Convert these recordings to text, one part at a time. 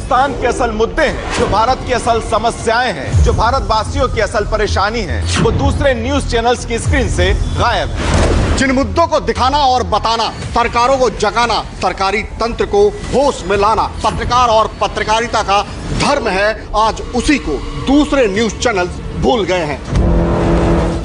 हिंदुस्तान के असल मुद्दे हैं, जो भारत की असल समस्याएं हैं, जो भारतवासियों की असल परेशानी है, वो दूसरे न्यूज चैनल्स की स्क्रीन से गायब है। जिन मुद्दों को दिखाना और बताना, सरकारों को जगाना, सरकारी तंत्र को होश में लाना पत्रकार और पत्रकारिता का धर्म है, आज उसी को दूसरे न्यूज चैनल्स भूल गए हैं।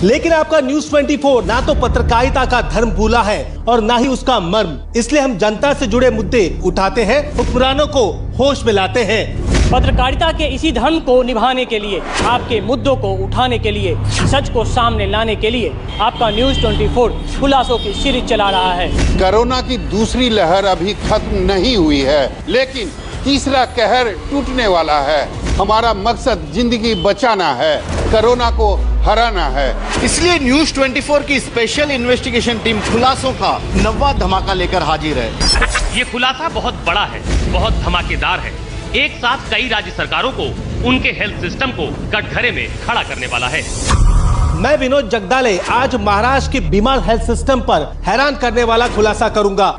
लेकिन आपका न्यूज 24 ना तो पत्रकारिता का धर्म भूला है और ना ही उसका मर्म। इसलिए हम जनता से जुड़े मुद्दे उठाते हैं, हुक्मरानों को होश में लाते हैं। पत्रकारिता के इसी धर्म को निभाने के लिए, आपके मुद्दों को उठाने के लिए, सच को सामने लाने के लिए आपका न्यूज 24 खुलासों की सीरीज चला रहा है। कोरोना की दूसरी लहर अभी खत्म नहीं हुई है, लेकिन तीसरा कहर टूटने वाला है। हमारा मकसद जिंदगी बचाना है, कोरोना को हराना है। इसलिए न्यूज 24 की स्पेशल इन्वेस्टिगेशन टीम खुलासों का नवा धमाका लेकर हाजिर है। ये खुलासा बहुत बड़ा है, बहुत धमाकेदार है। एक साथ कई राज्य सरकारों को उनके हेल्थ सिस्टम को कटघरे में खड़ा करने वाला है। मैं विनोद जगदाले आज महाराष्ट्र के बीमार हेल्थ सिस्टम पर हैरान करने वाला खुलासा करूंगा।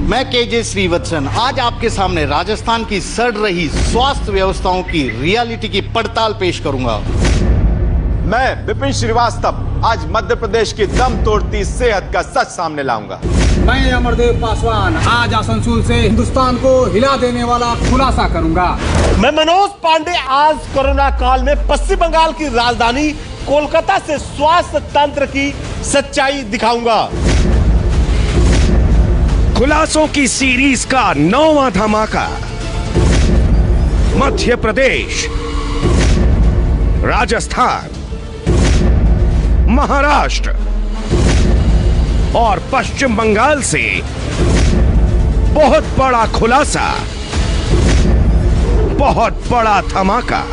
मैं केजे श्रीवत्सन आज आपके सामने राजस्थान की सड़ रही स्वास्थ्य व्यवस्थाओं की रियलिटी की पड़ताल पेश करूंगा। मैं विपिन श्रीवास्तव आज मध्य प्रदेश की दम तोड़ती सेहत का सच सामने लाऊंगा। मैं अमरदेव पासवान आज आसनसोल से हिंदुस्तान को हिला देने वाला खुलासा करूंगा। मैं मनोज पांडे आज कोरोना काल में पश्चिम बंगाल की राजधानी कोलकाता से स्वास्थ्य तंत्र की सच्चाई दिखाऊंगा। खुलासों की सीरीज का 9वां धमाका मध्य प्रदेश, राजस्थान, महाराष्ट्र और पश्चिम बंगाल से बहुत बड़ा खुलासा, बहुत बड़ा धमाका।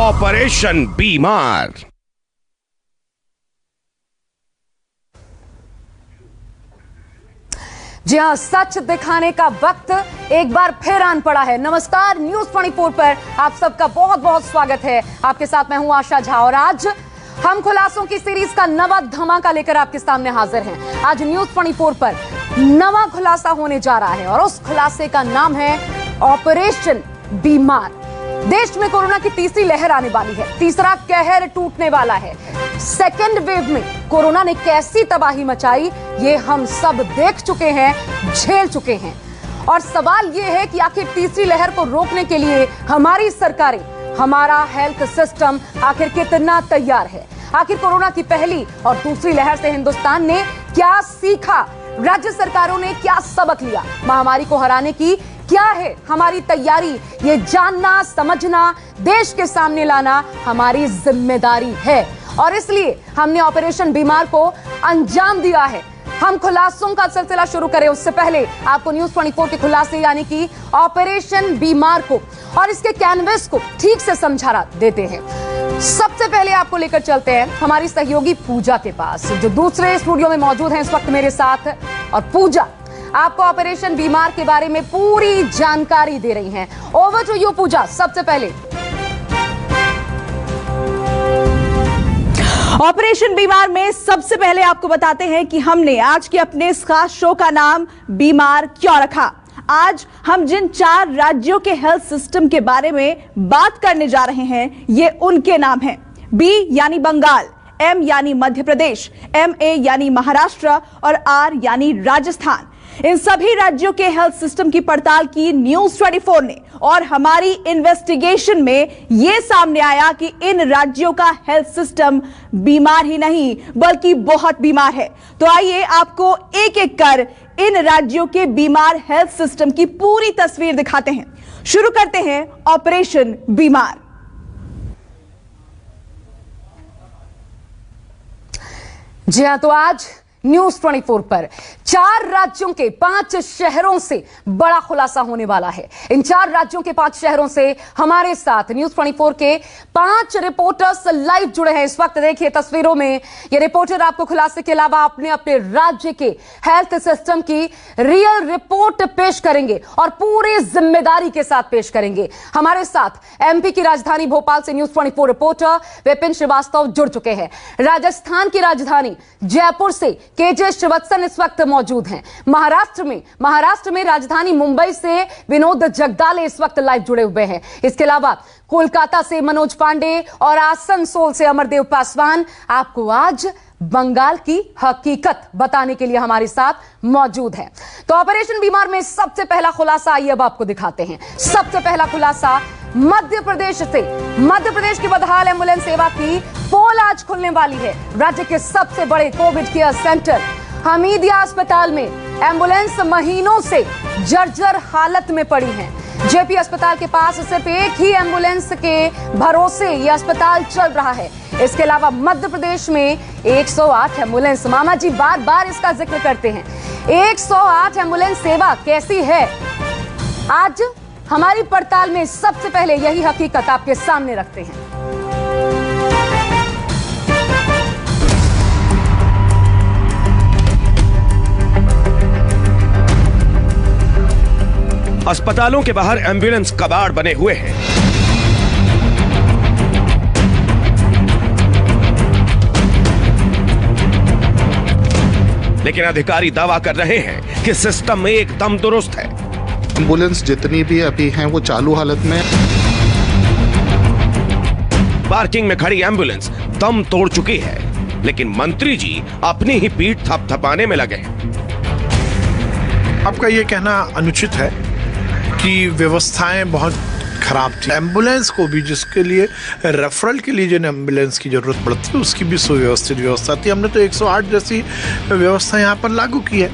ऑपरेशन बीमार। जी हाँ, सच दिखाने का वक्त एक बार फिर आन पड़ा है। नमस्कार, न्यूज 24 पर आप सबका बहुत बहुत स्वागत है। आपके साथ मैं हूं आशा झा और आज हम खुलासों की सीरीज का नवा धमाका लेकर आपके सामने हाजिर हैं। आज न्यूज 24 पर नवा खुलासा होने जा रहा है और उस खुलासे का नाम है ऑपरेशन बीमार। देश में कोरोना की तीसरी लहर आने वाली है, तीसरा कहर टूटने वाला है। सेकेंड वेव में कोरोना ने कैसी तबाही मचाई ये हम सब देख चुके हैं, झेल चुके हैं। और सवाल ये है कि आखिर तीसरी लहर को रोकने के लिए हमारी सरकारें, हमारा हेल्थ सिस्टम आखिर कितना तैयार है। आखिर कोरोना की पहली और दूसरी लहर से हिंदुस्तान ने क्या सीखा, राज्य सरकारों ने क्या सबक लिया, महामारी को हराने की क्या है हमारी तैयारी, ये जानना समझना, देश के सामने लाना हमारी जिम्मेदारी है। और इसलिए हमने ऑपरेशन बीमार को अंजाम दिया है। हम खुलासों का सिलसिला शुरू करें उससे पहले आपको न्यूज 24 के खुलासे यानी कि ऑपरेशन बीमार को और इसके कैनवस को ठीक से समझा देते हैं। सबसे पहले आपको लेकर चलते हैं हमारी सहयोगी पूजा के पास, जो दूसरे स्टूडियो में मौजूद हैं इस वक्त मेरे साथ। और पूजा आपको ऑपरेशन बीमार के बारे में पूरी जानकारी दे रही हैं। ओवर टू यू पूजा। सबसे पहले ऑपरेशन बीमार में सबसे पहले आपको बताते हैं कि हमने आज के अपने इस खास शो का नाम बीमार क्यों रखा। आज हम जिन 4 राज्यों के हेल्थ सिस्टम के बारे में बात करने जा रहे हैं ये उनके नाम हैं। बी यानी बंगाल, एम यानी मध्य प्रदेश, MA यानी महाराष्ट्र और R यानी राजस्थान। इन सभी राज्यों के हेल्थ सिस्टम की पड़ताल की न्यूज 24 ने और हमारी इन्वेस्टिगेशन में यह सामने आया कि इन राज्यों का हेल्थ सिस्टम बीमार ही नहीं बल्कि बहुत बीमार है। तो आइए आपको एक एक कर इन राज्यों के बीमार हेल्थ सिस्टम की पूरी तस्वीर दिखाते हैं। शुरू करते हैं ऑपरेशन बीमार। जी हाँ, तो आज न्यूज 24 पर 4 राज्यों के 5 शहरों से बड़ा खुलासा होने वाला है। इन 4 राज्यों के 5 शहरों से हमारे साथ न्यूज 24 के 5 रिपोर्टर्स लाइव जुड़े हैं इस वक्त। देखिए तस्वीरों में ये रिपोर्टर आपको खुलासे के अलावा अपने अपने राज्य के हेल्थ सिस्टम की रियल रिपोर्ट पेश करेंगे और पूरी जिम्मेदारी के साथ पेश करेंगे। हमारे साथ MP की राजधानी भोपाल से न्यूज 24 रिपोर्टर विपिन श्रीवास्तव जुड़ चुके हैं। राजस्थान की राजधानी जयपुर से केजे श्रीवत्सन इस वक्त मौजूद हैं महाराष्ट्र में राजधानी मुंबई से विनोद जगदाले इस वक्त लाइव जुड़े हुए हैं। इसके अलावा कोलकाता से मनोज पांडे और आसनसोल से अमरदेव पासवान आपको आज बंगाल की हकीकत बताने के लिए हमारे साथ मौजूद है। तो ऑपरेशन बीमार में सबसे पहला खुलासा आइए अब आपको दिखाते हैं। सबसे पहला खुलासा मध्य प्रदेश की बदहाल एम्बुलेंस सेवा की पोल आज खुलने वाली है। राज्य के सबसे बड़े कोविड केयर सेंटर हमीदिया अस्पताल में एम्बुलेंस महीनों से जर्जर हालत में पड़ी है। जेपी अस्पताल के पास सिर्फ एक ही एम्बुलेंस के भरोसे यह अस्पताल चल रहा है। इसके अलावा मध्य प्रदेश में 108 एम्बुलेंस, मामा जी बार बार इसका जिक्र करते हैं, 108 एम्बुलेंस सेवा कैसी है, आज हमारी पड़ताल में सबसे पहले यही हकीकत आपके सामने रखते हैं। अस्पतालों के बाहर एम्बुलेंस कबाड़ बने हुए हैं। लेकिन अधिकारी दावा कर रहे हैं कि सिस्टम एकदम दुरुस्त है। एम्बुलेंस जितनी भी अभी हैं वो चालू हालत में। पार्किंग में खड़ी एम्बुलेंस दम तोड़ चुकी है, लेकिन मंत्री जी अपनी ही पीठ थपथपाने में लगे हैं। आपका ये कहना अनुचित है कि व्यवस्थाएं बहुत खराब थी। एम्बुलेंस को भी, जिसके लिए रेफरल के लिए जिन एम्बुलेंस की जरूरत पड़ती है, उसकी भी सुव्यवस्थित व्यवस्था थी। हमने तो 108 जैसी व्यवस्था यहाँ पर लागू की है।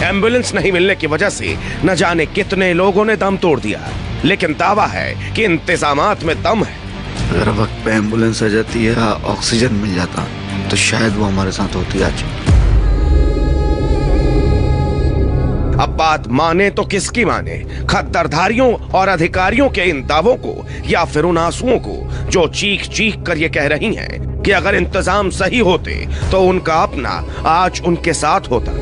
एम्बुलेंस नहीं मिलने की वजह से न जाने कितने लोगों ने दम तोड़ दिया, लेकिन दावा है कि इंतजामात में दम है। अगर वक्त पे एम्बुलेंस आ जाती है, ऑक्सीजन मिल जाता, तो शायद वो हमारे साथ होती आज। अब बात माने तो किसकी माने, खद्दरधारियों और अधिकारियों के इन दावों को, या फिर उन आंसुओं को जो चीख चीख कर ये कह रही हैं कि अगर इंतजाम सही होते तो उनका अपना आज उनके साथ होता।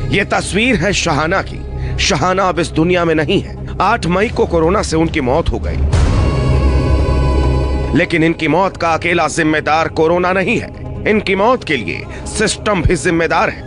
ये तस्वीर है शहाना की। शहाना अब इस दुनिया में नहीं है। 8 मई को कोरोना से उनकी मौत हो गई, लेकिन इनकी मौत का अकेला जिम्मेदार कोरोना नहीं है। इनकी मौत के लिए सिस्टम भी जिम्मेदार है।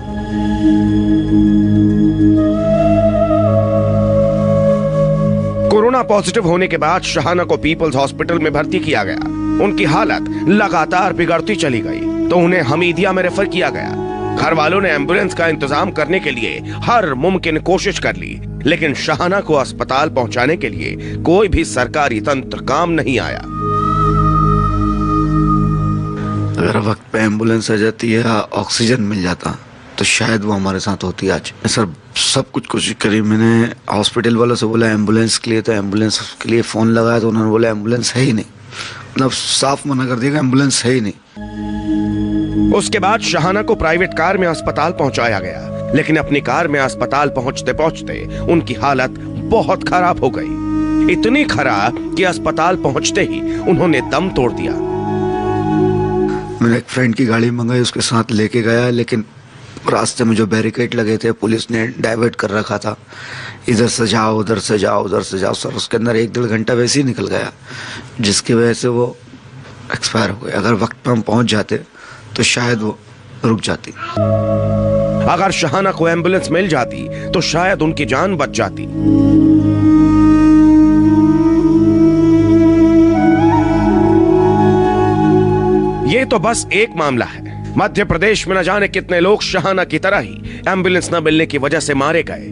कोरोना पॉजिटिव होने के बाद शहाना को पीपल्स हॉस्पिटल में भर्ती किया गया। उनकी हालत लगातार बिगड़ती चली गई, तो उन्हें हमीदिया में रेफर किया गया। घर वालों ने एम्बुलेंस का इंतजाम करने के लिए हर मुमकिन कोशिश कर ली, लेकिन शहाना को अस्पताल पहुंचाने के लिए कोई भी सरकारी तंत्र काम नहीं आया। अगर वक्त पे एम्बुलेंस आ जाती है, ऑक्सीजन मिल जाता, तो शायद वो हमारे साथ होती आज। सर, सब कुछ कोशिश करी मैंने। हॉस्पिटल वालों से बोला एम्बुलेंस के लिए, तो एम्बुलेंस के लिए फोन लगाया तो उन्होंने बोला एम्बुलेंस है ही नहीं। मतलब साफ मना कर दिया, एम्बुलेंस है ही नहीं। उसके बाद शहाना को प्राइवेट कार में अस्पताल पहुंचाया गया, लेकिन अपनी कार में अस्पताल पहुंचते पहुंचते उनकी हालत बहुत खराब हो गई। इतनी खराब कि अस्पताल पहुंचते ही उन्होंने दम तोड़ दिया। मैंने एक फ्रेंड की गाड़ी मंगाई, उसके साथ लेके गया, लेकिन रास्ते में जो बैरिकेड लगे थे, पुलिस ने डाइवर्ट कर रखा था। इधर से जाओ, उधर से जाओ, उधर से जाओ। सर, उसके अंदर 1-1.5 घंटा वैसे ही निकल गया, जिसकी वजह से वो एक्सपायर हो गए। अगर वक्त पर हम पहुंच जाते तो शायद वो रुक जाती। अगर शहाना को एम्बुलेंस मिल जाती तो शायद उनकी जान बच जाती। ये तो बस एक मामला है। मध्य प्रदेश में न जाने कितने लोग शहाना की तरह ही एम्बुलेंस न मिलने की वजह से मारे गए।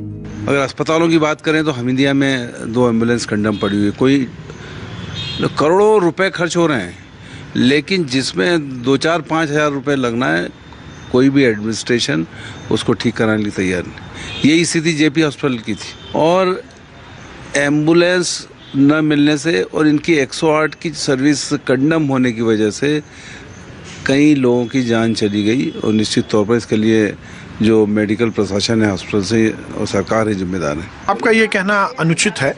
अगर अस्पतालों की बात करें तो हमीदिया में 2 एम्बुलेंस कंडम पड़ी हुई, कोई करोड़ों रुपए खर्च हो रहे हैं, लेकिन जिसमें 2-4-5 हज़ार रुपये लगना है, कोई भी एडमिनिस्ट्रेशन उसको ठीक कराने के लिए तैयार नहीं। यही स्थिति जेपी हॉस्पिटल की थी। और एम्बुलेंस न मिलने से और इनकी 108 की सर्विस कंडम होने की वजह से कई लोगों की जान चली गई। और निश्चित तौर पर इसके लिए जो मेडिकल प्रशासन है, हॉस्पिटल से और सरकार ही जिम्मेदार है। आपका ये कहना अनुचित है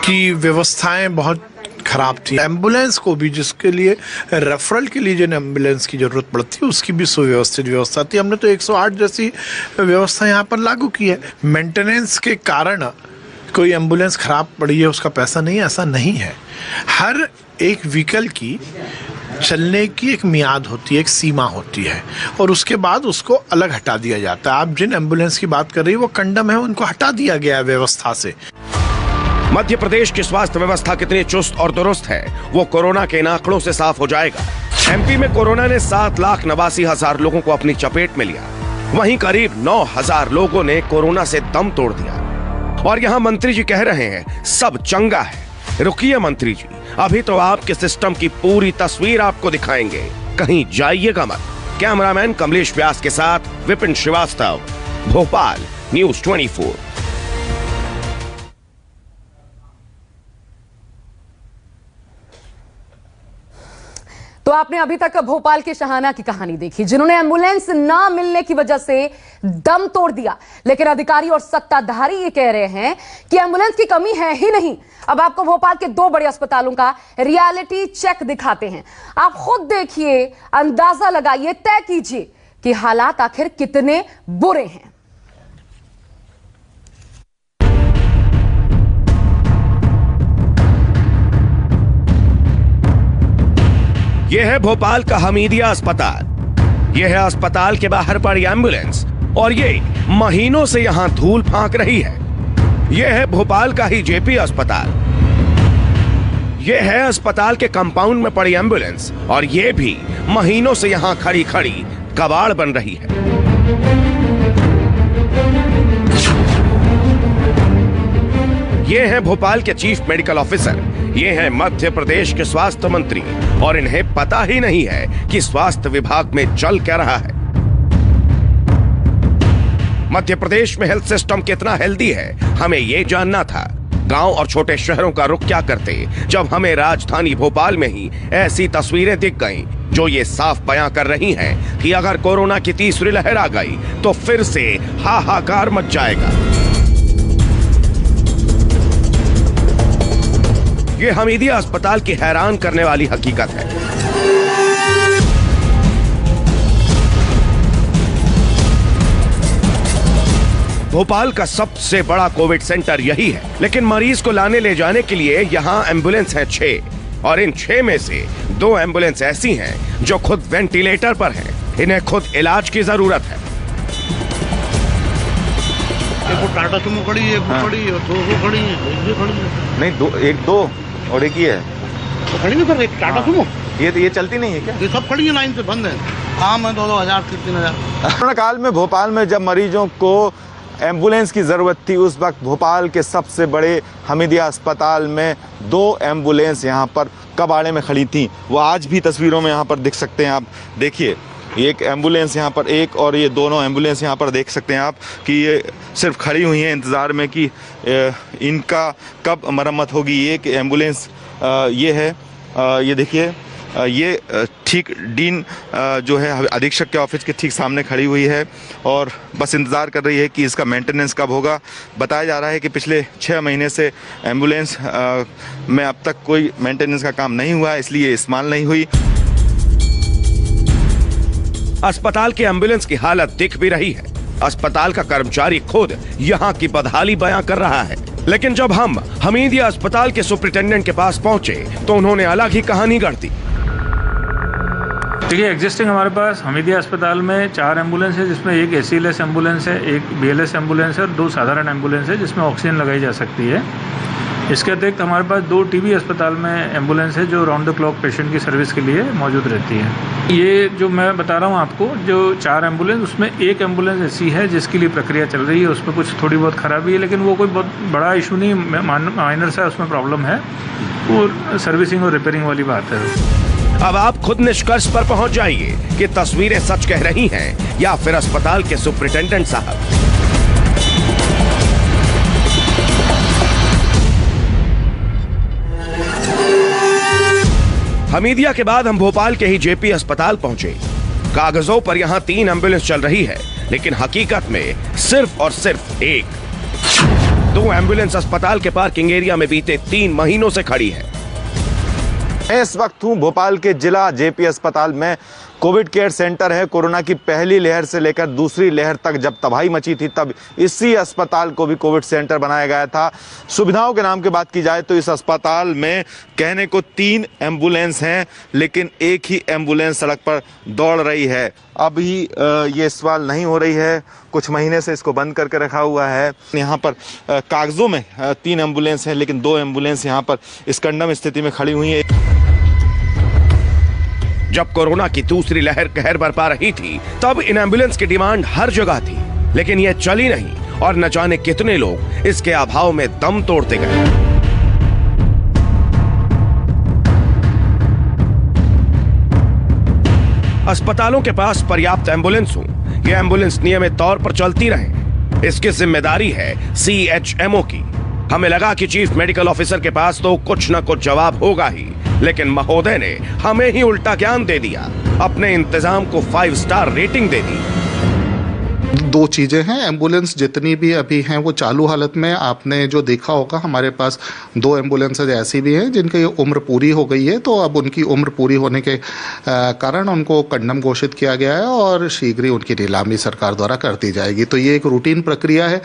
कि व्यवस्थाएं बहुत खराब थी। एम्बुलेंस को भी, जिसके लिए रेफरल के लिए जिन एम्बुलेंस की जरूरत पड़ती है, उसकी भी सुव्यवस्थित व्यवस्था थी। हमने तो 108 जैसी व्यवस्था यहाँ पर लागू की है। मेंटेनेंस के कारण कोई एम्बुलेंस खराब पड़ी है उसका पैसा नहीं, ऐसा नहीं है। हर एक व्हीकल की चलने की एक मियाद होती है, एक सीमा होती है, और उसके बाद उसको अलग हटा दिया जाता है। आप जिन एम्बुलेंस की बात कर रही है वो कंडम है, उनको हटा दिया गया है व्यवस्था से। मध्य प्रदेश की स्वास्थ्य व्यवस्था कितनी चुस्त और दुरुस्त है वो कोरोना के इन आंकड़ों से साफ हो जाएगा। एमपी में कोरोना ने 7,89,000 लोगों को अपनी चपेट में लिया, वहीं करीब 9,000 लोगों ने कोरोना से दम तोड़ दिया। और यहाँ मंत्री जी कह रहे हैं सब चंगा है। रुकिए मंत्री जी, अभी तो आपके सिस्टम की पूरी तस्वीर आपको दिखाएंगे, कहीं जाइएगा मत। कैमरामैन कमलेश व्यास के साथ विपिन श्रीवास्तव, भोपाल, न्यूज़ 24। तो आपने अभी तक भोपाल के शहाना की कहानी देखी, जिन्होंने एम्बुलेंस ना मिलने की वजह से दम तोड़ दिया। लेकिन अधिकारी और सत्ताधारी ये कह रहे हैं कि एम्बुलेंस की कमी है ही नहीं। अब आपको भोपाल के 2 बड़े अस्पतालों का रियलिटी चेक दिखाते हैं। आप खुद देखिए, अंदाजा लगाइए, तय कीजिए कि हालात आखिर कितने बुरे हैं। यह है भोपाल का हमीदिया अस्पताल। यह है अस्पताल के बाहर पड़ी एम्बुलेंस और ये महीनों से यहां धूल फांक रही है। यह है भोपाल का ही जेपी अस्पताल। यह है अस्पताल के कंपाउंड में पड़ी एम्बुलेंस और यह भी महीनों से यहां खड़ी खड़ी कबाड़ बन रही है। ये हैं भोपाल के चीफ मेडिकल ऑफिसर, ये हैं मध्य प्रदेश के स्वास्थ्य मंत्री, और इन्हें पता ही नहीं है कि स्वास्थ्य विभाग में चल क्या रहा है। मध्य प्रदेश में हेल्थ सिस्टम कितना हेल्दी है हमें ये जानना था। गांव और छोटे शहरों का रुख क्या करते जब हमें राजधानी भोपाल में ही ऐसी तस्वीरें दिख गईं जो ये साफ बयां कर रही हैं कि अगर कोरोना की तीसरी लहर आ गई तो फिर से हाहाकार मच जाएगा। ये हमीदिया अस्पताल की हैरान करने वाली हकीकत है। भोपाल का सबसे बड़ा कोविड सेंटर यही है, लेकिन मरीज को लाने ले जाने के लिए यहाँ एम्बुलेंस हैं 6, और इन 6 में से 2 एम्बुलेंस ऐसी हैं जो खुद वेंटिलेटर पर हैं। इन्हें खुद इलाज की जरूरत है। एक टाटा सुमो खड़ी है, एक खड़ी है, 2 खड़ी है, एक खड़ी है। नहीं, 1-2 और एक ही है तो खड़ी नहीं कर रही टाटा सुमो। ये चलती नहीं है क्या? ये सब खड़ी है, लाइन से बंद है। काम है 2-2 3 हजार। कोरोना काल में भोपाल में जब मरीजों को एम्बुलेंस की ज़रूरत थी, उस वक्त भोपाल के सबसे बड़े हमीदिया अस्पताल में 2 एम्बुलेंस यहाँ पर कबाड़े में खड़ी थी। वो आज भी तस्वीरों में यहाँ पर दिख सकते हैं। आप देखिए, एक एम्बुलेंस यहाँ पर, एक और ये दोनों एम्बुलेंस यहाँ पर देख सकते हैं आप कि ये सिर्फ खड़ी हुई हैं इंतज़ार में कि इनका कब मरम्मत होगी। एक एम्बुलेंस ये है, ये देखिए, ये ठीक डीन जो है अधीक्षक के ऑफिस के ठीक सामने खड़ी हुई है और बस इंतज़ार कर रही है कि इसका मेंटेनेंस कब होगा। बताया जा रहा है कि पिछले 6 महीने से एम्बुलेंस में अब तक कोई मेंटेनेंस का काम नहीं हुआ, इसलिए इस्तेमाल नहीं हुई। अस्पताल की एम्बुलेंस की हालत दिख भी रही है। अस्पताल का कर्मचारी खुद यहाँ की बदहाली बयां कर रहा है। लेकिन जब हम हमीदिया अस्पताल के सुपरिटेंडेंट के पास पहुंचे तो उन्होंने अलग ही कहानी गढ़ दी। देखिए, एग्जिस्टिंग हमारे पास हमीदिया अस्पताल में 4 एम्बुलेंस है, जिसमें एक एसीएलएस एम्बुलेंस है, एक बीएलएस एम्बुलेंस है और 2 साधारण एम्बुलेंस है जिसमें ऑक्सीजन लगाई जा सकती है। इसके अतिरिक्त हमारे पास 2 टीबी अस्पताल में एम्बुलेंस है जो राउंड द क्लॉक पेशेंट की सर्विस के लिए मौजूद रहती है। ये जो मैं बता रहा हूँ आपको, जो 4 एम्बुलेंस, उसमें एक एम्बुलेंस ऐसी है जिसके लिए प्रक्रिया चल रही है, उसमें कुछ थोड़ी बहुत खराबी है, लेकिन वो कोई बहुत बड़ा इशू नहीं, माइनर सा उसमें प्रॉब्लम है, वो सर्विसिंग और रिपेयरिंग वाली बात है। अब आप खुद निष्कर्ष पर पहुंच जाइए कि तस्वीरें सच कह रही हैं या फिर अस्पताल के सुपरिटेंडेंट साहब। हमीदिया के बाद हम भोपाल के ही जेपी अस्पताल पहुंचे। कागजों पर यहां 3 एम्बुलेंस चल रही है, लेकिन हकीकत में सिर्फ और सिर्फ 1। 2 एम्बुलेंस अस्पताल के पार्किंग एरिया में बीते 3 महीनों से खड़ी है। मैं इस वक्त हूं भोपाल के जिला जेपी अस्पताल में, कोविड केयर सेंटर है। कोरोना की पहली लहर से लेकर दूसरी लहर तक जब तबाही मची थी तब इसी अस्पताल को भी कोविड सेंटर बनाया गया था। सुविधाओं के नाम की बात की जाए तो इस अस्पताल में कहने को 3 एम्बुलेंस हैं, लेकिन एक ही एम्बुलेंस सड़क पर दौड़ रही है। अभी ये सवाल नहीं हो रही है, कुछ महीने से इसको बंद करके रखा हुआ है। यहाँ पर कागजों में 3 एम्बुलेंस हैं, लेकिन 2 एम्बुलेंस यहाँ पर इस कंडम स्थिति में खड़ी हुई है। जब कोरोना की दूसरी लहर कहर बरपा रही थी तब इन एम्बुलेंस की डिमांड हर जगह थी, लेकिन यह चली नहीं और न जाने कितने लोग इसके अभाव में दम तोड़ते गए। अस्पतालों के पास पर्याप्त एम्बुलेंस हो, ये एम्बुलेंस नियमित तौर पर चलती रहे, इसकी जिम्मेदारी है CHMO की। हमें लगा कि चीफ मेडिकल ऑफिसर के पास तो कुछ न कुछ जवाब होगा ही, लेकिन महोदय ने हमें ही उल्टा ज्ञान दे दिया, अपने इंतजाम को 5 स्टार रेटिंग दे दी। 2 चीज़ें हैं, एम्बुलेंस जितनी भी अभी हैं वो चालू हालत में। आपने जो देखा होगा हमारे पास 2 एम्बुलेंसेज ऐसी भी हैं जिनकी उम्र पूरी हो गई है, तो अब उनकी उम्र पूरी होने के कारण उनको कंडम घोषित किया गया है और शीघ्र ही उनकी नीलामी सरकार द्वारा कर दी जाएगी। तो ये एक रूटीन प्रक्रिया है।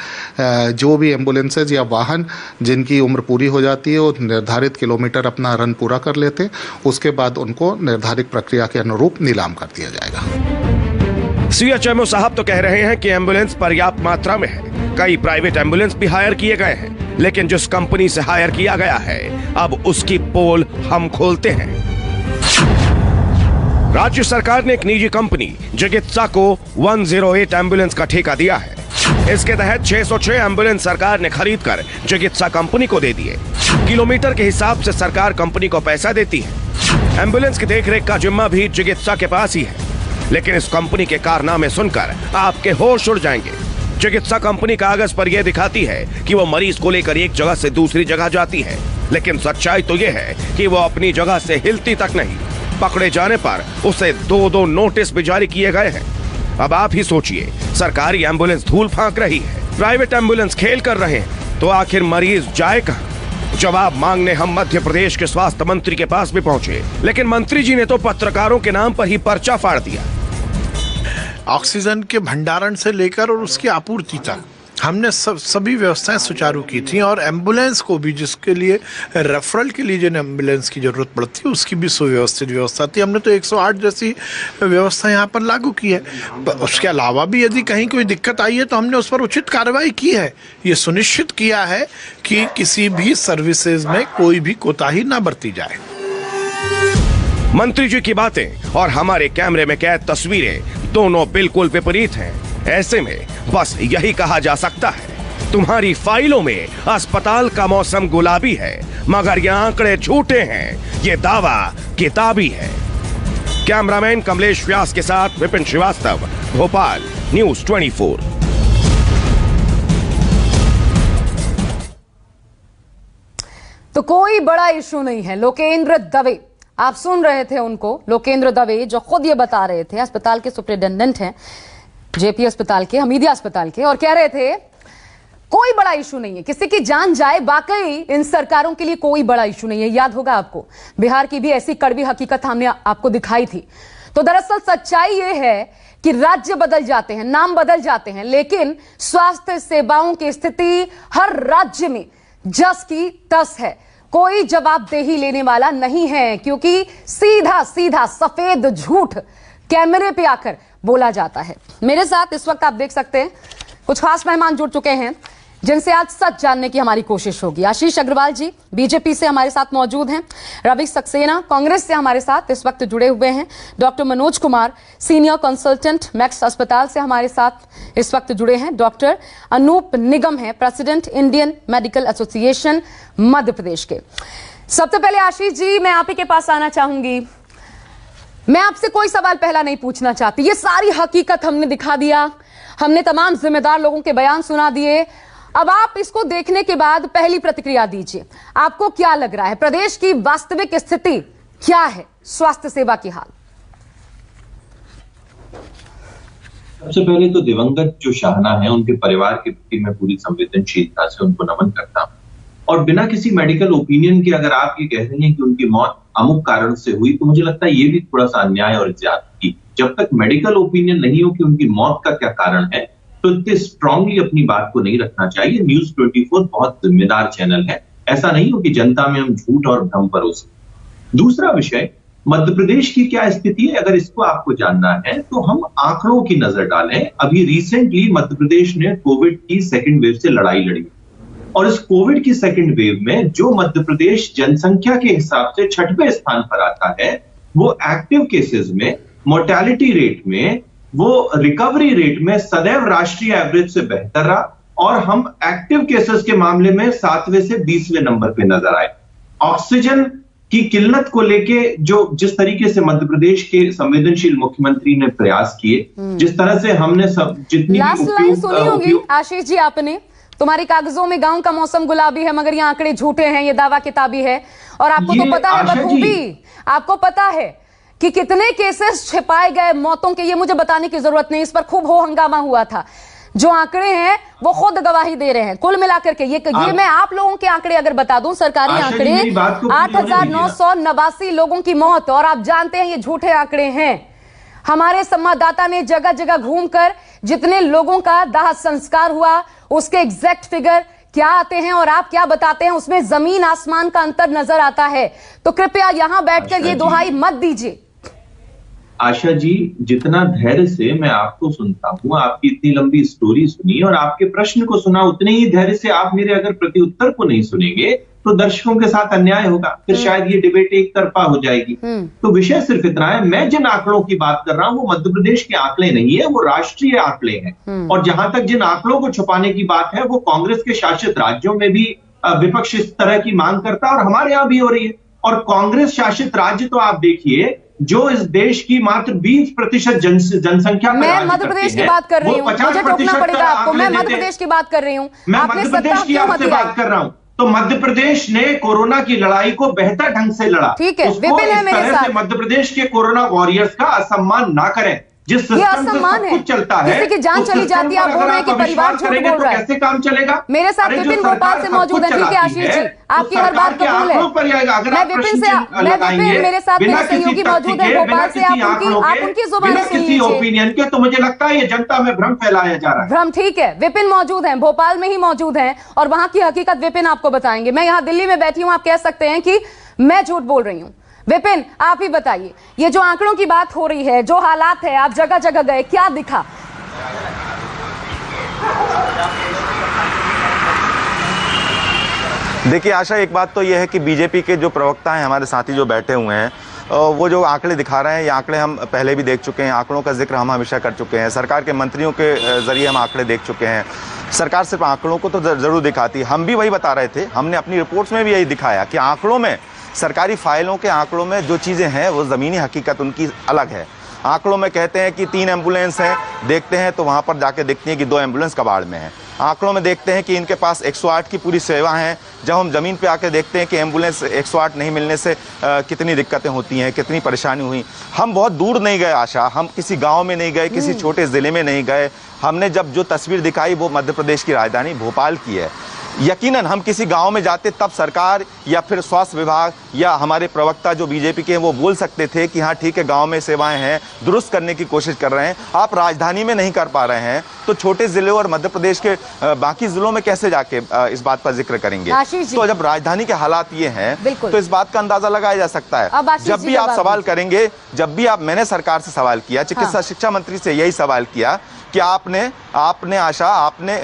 जो भी एम्बुलेंसेज या वाहन जिनकी उम्र पूरी हो जाती है वो निर्धारित किलोमीटर अपना रन पूरा कर लेते हैं, उसके बाद उनको निर्धारित प्रक्रिया के अनुरूप नीलाम कर दिया जाएगा। CHMO साहब तो कह रहे हैं कि एम्बुलेंस पर्याप्त मात्रा में है, कई प्राइवेट एम्बुलेंस भी हायर किए गए हैं, लेकिन जिस कंपनी से हायर किया गया है अब उसकी पोल हम खोलते हैं। राज्य सरकार ने एक निजी कंपनी चिकित्सा को 108 एम्बुलेंस का ठेका दिया है। इसके तहत 606 एम्बुलेंस सरकार ने खरीद कर चिकित्सा कंपनी को दे दिए। किलोमीटर के हिसाब से सरकार कंपनी को पैसा देती है। एम्बुलेंस की देखरेख का जिम्मा भी चिकित्सा के पास ही है, लेकिन इस कंपनी के कारनामे सुनकर आपके होश उड़ जाएंगे। चिकित्सा कंपनी कागज पर यह दिखाती है कि वो मरीज को लेकर एक जगह से दूसरी जगह जाती है, लेकिन सच्चाई तो यह है कि वो अपनी जगह से हिलती तक नहीं। पकड़े जाने पर उसे 2 नोटिस भी जारी किए गए हैं। अब आप ही सोचिए, सरकारी एम्बुलेंस धूल फांक रही है, प्राइवेट एम्बुलेंस खेल कर रहे हैं, तो आखिर मरीज जाए कहां? जवाब मांगने हम मध्य प्रदेश के स्वास्थ्य मंत्री के पास भी पहुंचे, लेकिन मंत्री जी ने तो पत्रकारों के नाम पर ही पर्चा फाड़ दिया। ऑक्सीजन के भंडारण से लेकर और उसकी आपूर्ति तक हमने सभी व्यवस्थाएं सुचारू की थी, और एम्बुलेंस को भी, जिसके लिए रेफरल के लिए जिन एम्बुलेंस की जरूरत पड़ती है उसकी भी सुव्यवस्थित व्यवस्था थी। हमने तो 108 जैसी व्यवस्था यहाँ पर लागू की है। उसके अलावा भी यदि कहीं कोई दिक्कत आई है तो हमने उस पर उचित कार्रवाई की है। ये सुनिश्चित किया है कि किसी भी सर्विसेज में कोई भी कोताही ना बरती जाए। मंत्री जी की बातें और हमारे कैमरे में कैद तस्वीरें दोनों बिल्कुल विपरीत हैं। ऐसे में बस यही कहा जा सकता है, तुम्हारी फाइलों में अस्पताल का मौसम गुलाबी है, मगर ये आंकड़े झूठे हैं, ये दावा किताबी है। कैमरामैन कमलेश व्यास के साथ विपिन श्रीवास्तव, भोपाल, न्यूज़ 24। तो कोई बड़ा इशू नहीं है। लोकेंद्र दवे, आप सुन रहे थे उनको, लोकेंद्र दवे जो खुद ये बता रहे थे, अस्पताल के सुपरिटेंडेंट हैं जेपी अस्पताल के, हमीदिया अस्पताल के, और कह रहे थे कोई बड़ा इशू नहीं है, किसी की जान जाए, वाकई इन सरकारों के लिए कोई बड़ा इशू नहीं है। याद होगा आपको, बिहार की भी ऐसी कड़वी हकीकत हमने आपको दिखाई थी। तो दरअसल सच्चाई ये है कि राज्य बदल जाते हैं, नाम बदल जाते हैं, लेकिन स्वास्थ्य सेवाओं की स्थिति हर राज्य में जस की तस है। कोई जवाबदेही लेने वाला नहीं है, क्योंकि सीधा सीधा सफेद झूठ कैमरे पे आकर बोला जाता है। मेरे साथ इस वक्त आप देख सकते हैं कुछ खास मेहमान जुड़ चुके हैं जिनसे आज सच जानने की हमारी कोशिश होगी। आशीष अग्रवाल जी बीजेपी से हमारे साथ मौजूद हैं, रवि सक्सेना कांग्रेस से हमारे साथ इस वक्त जुड़े हुए हैं, doctor Manoj Kumar senior consultant max अस्पताल से हमारे साथ इस वक्त जुड़े हैं, डॉक्टर अनूप निगम है president Indian medical association Madhya Pradesh के। सबसे पहले आशीष जी, मैं आप ही के पास आना चाहूंगी। मैं आपसे कोई सवाल पहला नहीं पूछना चाहती, ये सारी हकीकत हमने दिखा दिया, हमने तमाम जिम्मेदार लोगों के बयान सुना दिए। अब आप इसको देखने के बाद पहली प्रतिक्रिया दीजिए, आपको क्या लग रहा है, प्रदेश की वास्तविक स्थिति क्या है, स्वास्थ्य सेवा की हाल? सबसे पहले तो दिवंगत जो शाहना है उनके परिवार के प्रति मैं पूरी संवेदनशीलता से उनको नमन करता हूं। और बिना किसी मेडिकल ओपिनियन के अगर आप ये कह रहे हैं कि उनकी मौत अमुक कारण से हुई, तो मुझे लगता है ये भी थोड़ा सा अन्याय और ज्यादती। जब तक मेडिकल ओपिनियन नहीं हो कि उनकी मौत का क्या कारण है, तो इतने स्ट्रांगली अपनी बात को नहीं रखना चाहिए। न्यूज 24 बहुत जिम्मेदार चैनल है, ऐसा नहीं हो कि जनता में हम झूठ और भ्रम परोसें। दूसरा विषय, मध्य प्रदेश की क्या स्थिति है, अगर इसको आपको जानना है तो हम आंकड़ों की नजर डालें। अभी रिसेंटली मध्य प्रदेश ने कोविड की सेकेंड वेव से लड़ाई लड़ी, और इस कोविड की सेकेंड वेव में जो मध्य प्रदेश जनसंख्या के हिसाब से 6वें स्थान पर आता है, वो एक्टिव केसेस में, मोर्टेलिटी रेट में, वो रिकवरी रेट में सदैव राष्ट्रीय एवरेज से बेहतर रहा, और हम एक्टिव केसेस के मामले में 7वें से 20वें नंबर पे नजर आए। ऑक्सीजन की किल्लत को लेके जो जिस तरीके से मध्य प्रदेश के संवेदनशील मुख्यमंत्री ने प्रयास किए, जिस तरह से हमने सब जितनी लास्ट लाइन सुनी होगी आशीष जी आपने, तुम्हारी कागजों में गांव का मौसम गुलाबी है मगर ये आंकड़े झूठे हैं, ये दावा किताबी है। और आपको तो पता है बखूबी, आपको पता है कि कितने केसेस छिपाए गए मौतों के, ये मुझे बताने की जरूरत नहीं, इस पर खूब हो हंगामा हुआ था। जो आंकड़े हैं वो खुद गवाही दे रहे हैं। कुल मिलाकर के ये मैं आप लोगों के आंकड़े अगर बता दूं, सरकारी आंकड़े 8,989 लोगों की मौत, और आप जानते हैं ये झूठे आंकड़े हैं। हमारे संवाददाता ने जगह जगह घूमकर जितने लोगों का दाह संस्कार हुआ उसके एग्जैक्ट फिगर क्या आते हैं और आप क्या बताते हैं, उसमें जमीन आसमान का अंतर नजर आता है। तो कृपया यहां बैठकर ये दुहाई मत दीजिए। आशा जी, जितना धैर्य से मैं आपको सुनता हूं, आपकी इतनी लंबी स्टोरी सुनी और आपके प्रश्न को सुना, उतने ही धैर्य से आप मेरे अगर प्रति उत्तर को नहीं सुनेंगे तो दर्शकों के साथ अन्याय होगा, फिर शायद ये डिबेट एक तरफा हो जाएगी। तो विषय सिर्फ इतना है, मैं जिन आंकड़ों की बात कर रहा हूं वो मध्य प्रदेश के आंकड़े नहीं है, वो राष्ट्रीय आंकड़े हैं। और जहां तक जिन आंकड़ों को छुपाने की बात है, वो कांग्रेस के शासित राज्यों में भी विपक्ष इस तरह की मांग करता है और हमारे यहां भी हो रही है। और कांग्रेस शासित राज्य तो आप देखिए, जो इस देश की मात्र 20% जनसंख्या मैं मध्य प्रदेश की बात कर रही हूँ, मुझे टोकना पड़ेगा आपको, मैं मध्य प्रदेश की बात कर रही हूँ, मैं मध्य प्रदेश की आपसे बात कर रहा हूँ। तो मध्य प्रदेश ने कोरोना की लड़ाई को बेहतर ढंग से लड़ा। ठीक है, विपिन है मेरे साथ। मध्य प्रदेश के कोरोना वॉरियर्स का असम्मान ना करें, जिस सिस्टम से सब कुछ चलता है, किसी की जान चली जाती है, आप बोल रहे हैं कि परिवार झूठ बोल रहा है, कैसे काम चलेगा? मेरे साथ विपिन भोपाल से मौजूद है। ठीक है आशीष जी, आपकी हर बात कबूल है। मैं विपिन मेरे साथ मेरे सहयोगी मौजूद है भोपाल से, आप उनकी जुबान से किसी ओपिनियन के, तो मुझे लगता है ये जनता में भ्रम फैलाया जा रहा है। भ्रम, ठीक है, विपिन मौजूद है, भोपाल में ही मौजूद है और वहां की हकीकत विपिन आपको बताएंगे। मैं यहाँ दिल्ली में बैठी हूँ, आप कह सकते हैं कि मैं झूठ बोल रही हूँ। विपिन, आप ही बताइए, ये जो आंकड़ों की बात हो रही है, जो हालात है, आप जगह जगह गए, क्या दिखा? देखिए आशा, एक बात तो यह है कि बीजेपी के जो प्रवक्ता हैं, हमारे साथी जो बैठे हुए हैं, वो जो आंकड़े दिखा रहे हैं, ये आंकड़े हम पहले भी देख चुके हैं। आंकड़ों का जिक्र हम हमेशा कर चुके हैं, सरकार के मंत्रियों के जरिए हम आंकड़े देख चुके हैं। सरकार सिर्फ आंकड़ों को तो जरूर दिखाती, हम भी वही बता रहे थे, हमने अपनी रिपोर्ट्स में भी यही दिखाया कि आंकड़ों में, सरकारी फाइलों के आंकड़ों में जो चीज़ें हैं वो ज़मीनी हकीकत उनकी अलग है। आंकड़ों में कहते हैं कि 3 एम्बुलेंस हैं, देखते हैं तो वहाँ पर जाके देखते हैं कि 2 एम्बुलेंस कबाड़ में हैं। आंकड़ों में देखते हैं कि इनके पास 108 की पूरी सेवा है, जब हम ज़मीन पे आके देखते हैं कि एम्बुलेंस 108 नहीं मिलने से कितनी दिक्कतें होती हैं, कितनी परेशानी हुई। हम बहुत दूर नहीं गए आशा, हम किसी गांव में नहीं गए, किसी छोटे ज़िले में नहीं गए। हमने जब जो तस्वीर दिखाई वो मध्य प्रदेश की राजधानी भोपाल की है। यकीनन हम किसी गांव में जाते तब सरकार या फिर स्वास्थ्य विभाग या हमारे प्रवक्ता जो बीजेपी के हैं वो बोल सकते थे कि हाँ ठीक है, गांव में सेवाएं हैं, दुरुस्त करने की कोशिश कर रहे हैं। आप राजधानी में नहीं कर पा रहे हैं तो छोटे जिले और मध्य प्रदेश के बाकी जिलों में कैसे जाके इस बात पर जिक्र करेंगे? तो जब राजधानी के हालात ये हैं तो इस बात का अंदाजा लगाया जा सकता है। जब भी आप सवाल करेंगे, जब भी आप, मैंने सरकार से सवाल किया, चिकित्सा शिक्षा मंत्री से यही सवाल किया कि आपने आशा,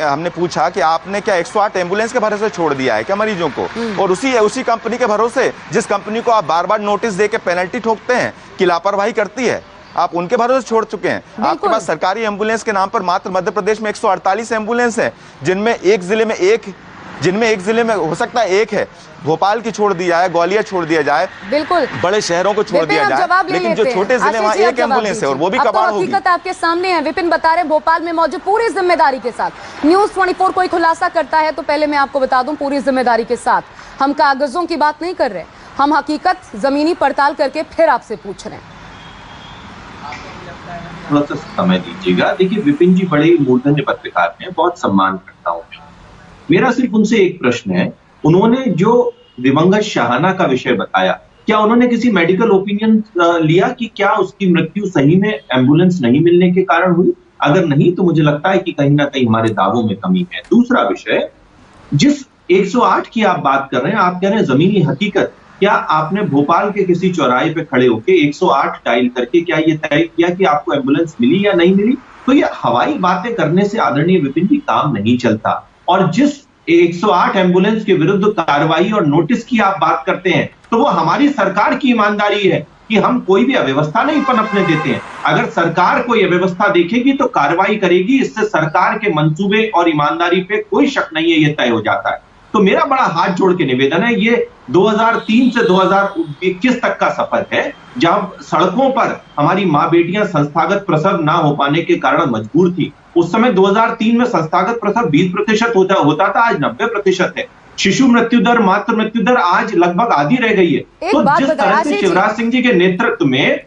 हमने पूछा कि आपने क्या 108 एम्बुलेंस के भरोसे छोड़ दिया है क्या मरीजों को, और उसी कंपनी के भरोसे, जिस कंपनी को आप बार बार नोटिस दे के पेनल्टी ठोकते हैं कि लापरवाही करती है, आप उनके भरोसे छोड़ चुके हैं। आपके पास सरकारी एम्बुलेंस के नाम पर मात्र मध्य प्रदेश में 148 एम्बुलेंस है, जिनमें एक जिले में हो सकता है एक है, भोपाल की छोड़ दी जाए, ग्वालियर छोड़ दिया जाए, बिल्कुल बड़े शहरों को छोड़ दिया जाए, लेकिन जो छोटे जिले वहाँ एक एम्बुलेंस है और वो भी कबाड़ होगी। हकीकत आपके सामने है, विपिन बता रहे भोपाल में मौजूद पूरी जिम्मेदारी के साथ। न्यूज 24 कोई खुलासा करता है तो पहले मैं आपको बता दूं, पूरी जिम्मेदारी के साथ, हम कागजों की बात नहीं कर रहे, हम हकीकत जमीनी पड़ताल करके फिर आपसे पूछ रहे हैं। थोड़ा सा समय दीजिएगा। देखिए विपिन जी बड़े मूर्धन्य पत्रकार हैं, बहुत सम्मान करता हूँ। मेरा सिर्फ उनसे एक प्रश्न है, उन्होंने जो दिवंगत शाहाना का विषय बताया, क्या उन्होंने किसी मेडिकल ओपिनियन लिया कि क्या उसकी मृत्यु सही में एम्बुलेंस नहीं मिलने के कारण हुई? अगर नहीं तो मुझे लगता है कि कहीं ना कहीं हमारे दावों में कमी है। दूसरा विषय, जिस 108 की आप बात कर रहे हैं, आप कह रहे हैं जमीनी हकीकत, क्या आपने भोपाल के किसी चौराहे पे खड़े होकर 108 डायल करके क्या ये तय किया कि आपको एम्बुलेंस मिली या नहीं मिली? तो ये हवाई बातें करने से आदरणीय विपिन जी काम नहीं चलता। और जिस 108 एम्बुलेंस के विरुद्ध कार्रवाई और नोटिस की आप बात करते हैं, तो वो हमारी सरकार की ईमानदारी है कि हम कोई भी अव्यवस्था नहीं पनपने देते हैं। अगर सरकार कोई अव्यवस्था देखेगी तो कार्रवाई करेगी, इससे सरकार के मंसूबे और ईमानदारी पे कोई शक नहीं है, ये तय हो जाता है। तो मेरा बड़ा हाथ जोड़ के निवेदन है, ये 2003 से 2021 तक का सफर है, जब सड़कों पर हमारी माँ बेटियां संस्थागत प्रसव ना हो पाने के कारण मजबूर थी। उस समय 2003 में संस्थागत प्रसव 20% होता था, आज 90% है। शिशु मृत्यु दर, मातृ मृत्यु दर आज लगभग आधी रह गई है। तो जिस तरह से शिवराज सिंह जी के नेतृत्व में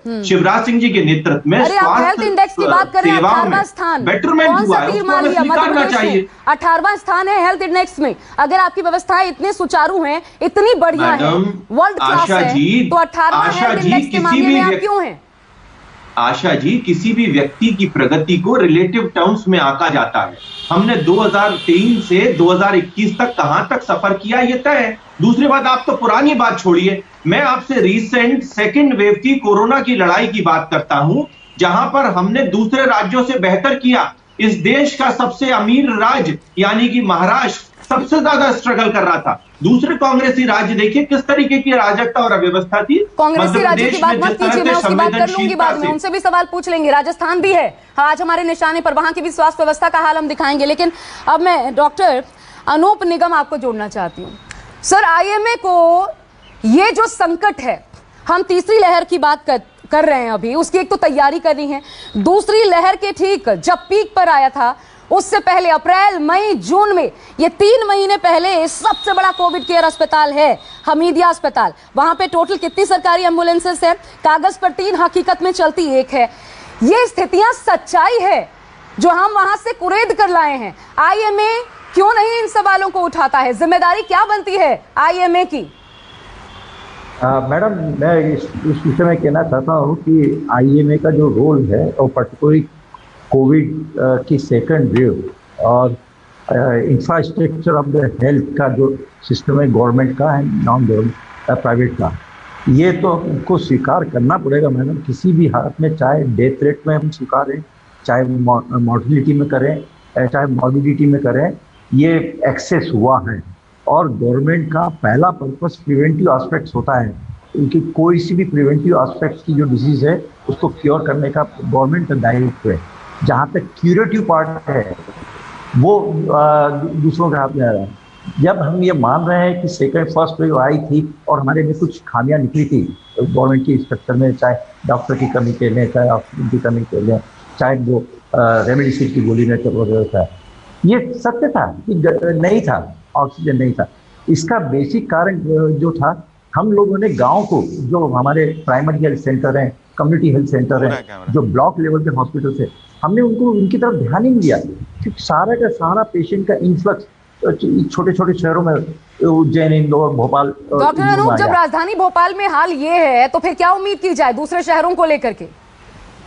हेल्थ इंडेक्स की बात करें, 18वां स्थान, बेटरमेंट हुआ है, उसको हमें स्वीकारना चाहिए। 18वां स्थान है हेल्थ इंडेक्स में। अगर आपकी व्यवस्थाएं इतनी सुचारू हैं, इतनी बढ़िया है, वर्ल्ड क्लास है, तो 18वां हेल्थ इंडेक्स के मामले में आप क्यों हैं? आशा जी, किसी भी व्यक्ति की प्रगति को रिलेटिव टर्म्स में आंका जाता है। हमने 2003 से 2021 तक कहां तक सफर किया, ये तय है। दूसरी बात, आप तो पुरानी बात छोड़िए, मैं आपसे रिसेंट सेकेंड वेव की कोरोना की लड़ाई की बात करता हूं, जहां पर हमने दूसरे राज्यों से बेहतर किया। इस देश का सबसे अमीर राज्य यानी कि महाराष्ट्र सबसे ज्यादा स्ट्रगल कर रहा था। दूसरे कांग्रेसी राज्य देखिए किस तरीके की अराजकता और अव्यवस्था थी। कांग्रेसी राज्य की बात मत कीजिए, मैं उसकी बात कर लूंगी बाद में, उनसे भी सवाल पूछ लेंगे। राजस्थान भी है आज हमारे निशाने पर, वहां की भी स्वास्थ्य व्यवस्था का हाल हम दिखाएंगे। लेकिन अब मैं डॉक्टर अनूप निगम आपको जोड़ना चाहती हूँ। सर, आईएमए को ये जो संकट है, हम तीसरी लहर की बात कर रहे हैं अभी, उसकी एक तो तैयारी करनी है। दूसरी लहर के ठीक जब पीक पर आया था, उससे पहले अप्रैल, मई, जून में, ये 3 महीने पहले सबसे बड़ा कोविड केयर अस्पताल है हमीदिया अस्पताल। वहां पे टोटल कितनी सरकारी एम्बुलेंसेस हैं? कागज पर 3, हकीकत में चलती 1 है। ये स्थितियां सच्चाई है जो हम वहां से कुरेद कर लाए हैं। आईएमए क्यों नहीं इन सवालों को उठाता है? जिम्मेदारी क्या बनती है आईएमए की? मैडम, मैं इस विषय में कहना चाहता हूँ कि आईएमए का जो रोल है, और पर्टिकुलरली कोविड की सेकंड वेव और इंफ्रास्ट्रक्चर ऑफ द हेल्थ का जो सिस्टम है गवर्नमेंट का है, नॉन गवर्नमेंट प्राइवेट का, ये तो हमको स्वीकार करना पड़ेगा मैडम, किसी भी हालत में, चाहे डेथ रेट में हम स्वीकारें, चाहे मॉर्टिलिटी में करें, चाहे मॉर्बिडिटी में करें, ये एक्सेस हुआ है। और गवर्नमेंट का पहला पर्पस प्रिवेंटिव एस्पेक्ट्स होता है, उनकी कोई सी भी प्रिवेंटिव एस्पेक्ट्स की जो डिजीज़ है उसको क्योर करने का गवर्नमेंट का दायित्व है। जहाँ तक क्यूरेटिव पार्ट है वो दूसरों के हाथ में आ रहा है। जब हम ये मान रहे हैं कि फर्स्ट वेव आई थी और हमारे में कुछ खामियां निकली थी गवर्नमेंट की स्ट्रक्चर में, चाहे डॉक्टर की कमी के लें, चाहे ऑक्सीजन की कमी के लें, चाहे वो रेमडेसिविर की गोली नेचर वगैरह था, ये सत्य था कि नहीं था, ऑक्सीजन नहीं था। इसका बेसिक कारण जो था, हम लोगों ने गाँव को, जो हमारे प्राइमरी हेल्थ सेंटर हैं, कम्युनिटी हेल्थ सेंटर है, जो ब्लॉक लेवल के हॉस्पिटल है, हमने उनको उनकी तरफ ध्यान ही नहीं दिया, क्योंकि सारा का सारा पेशेंट का इन्फ्लक्स छोटे छोटे शहरों में, उज्जैन, इंदौर, भोपाल। डॉक्टर अनूप, जब राजधानी भोपाल में हाल ये है तो फिर क्या उम्मीद की जाए दूसरे शहरों को लेकर के?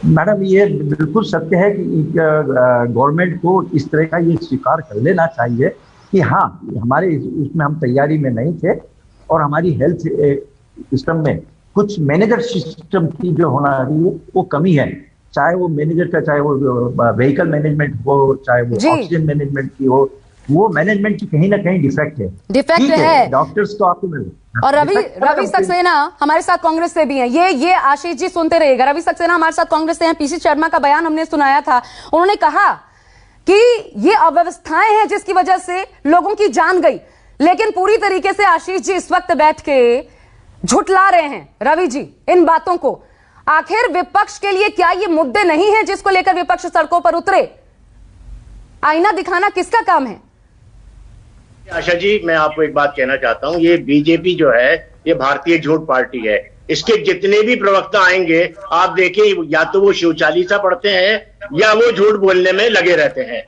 मैडम, ये बिल्कुल सत्य है कि गवर्नमेंट को इस तरह का ये स्वीकार कर लेना चाहिए कि हाँ, हमारे उसमें हम तैयारी में नहीं थे और हमारी हेल्थ सिस्टम में कुछ मैनेजर सिस्टम की जो होना चाहिए वो कमी है, चाहे वो मैनेजर का, चाहे वो व्हीकल मैनेजमेंट हो, चाहे वो ऑक्सीजन मैनेजमेंट की हो, वो मैनेजमेंट की कहीं ना कहीं डिफेक्ट है। डॉक्टर्स तो आपको मिले। और रवि सक्सेना हमारे साथ कांग्रेस से भी हैं, ये आशीष जी सुनते रहिएगा। रवि सक्सेना हमारे साथ कांग्रेस से हैं। पीसी शर्मा का बयान हमने सुनाया था, उन्होंने कहा कि ये अव्यवस्थाएं हैं जिसकी वजह से लोगों की जान गई, लेकिन पूरी तरीके से आशीष जी इस वक्त बैठ के झुटला रहे हैं रवि जी इन बातों को। आखिर विपक्ष के लिए क्या ये मुद्दे नहीं है जिसको लेकर विपक्ष सड़कों पर उतरे? आईना दिखाना किसका काम है? आशा जी, मैं आपको एक बात कहना चाहता हूं, ये बीजेपी जो है ये भारतीय झूठ पार्टी है। इसके जितने भी प्रवक्ता आएंगे आप देखिए, या तो वो शिव चालीसा पढ़ते हैं या वो झूठ बोलने में लगे रहते हैं।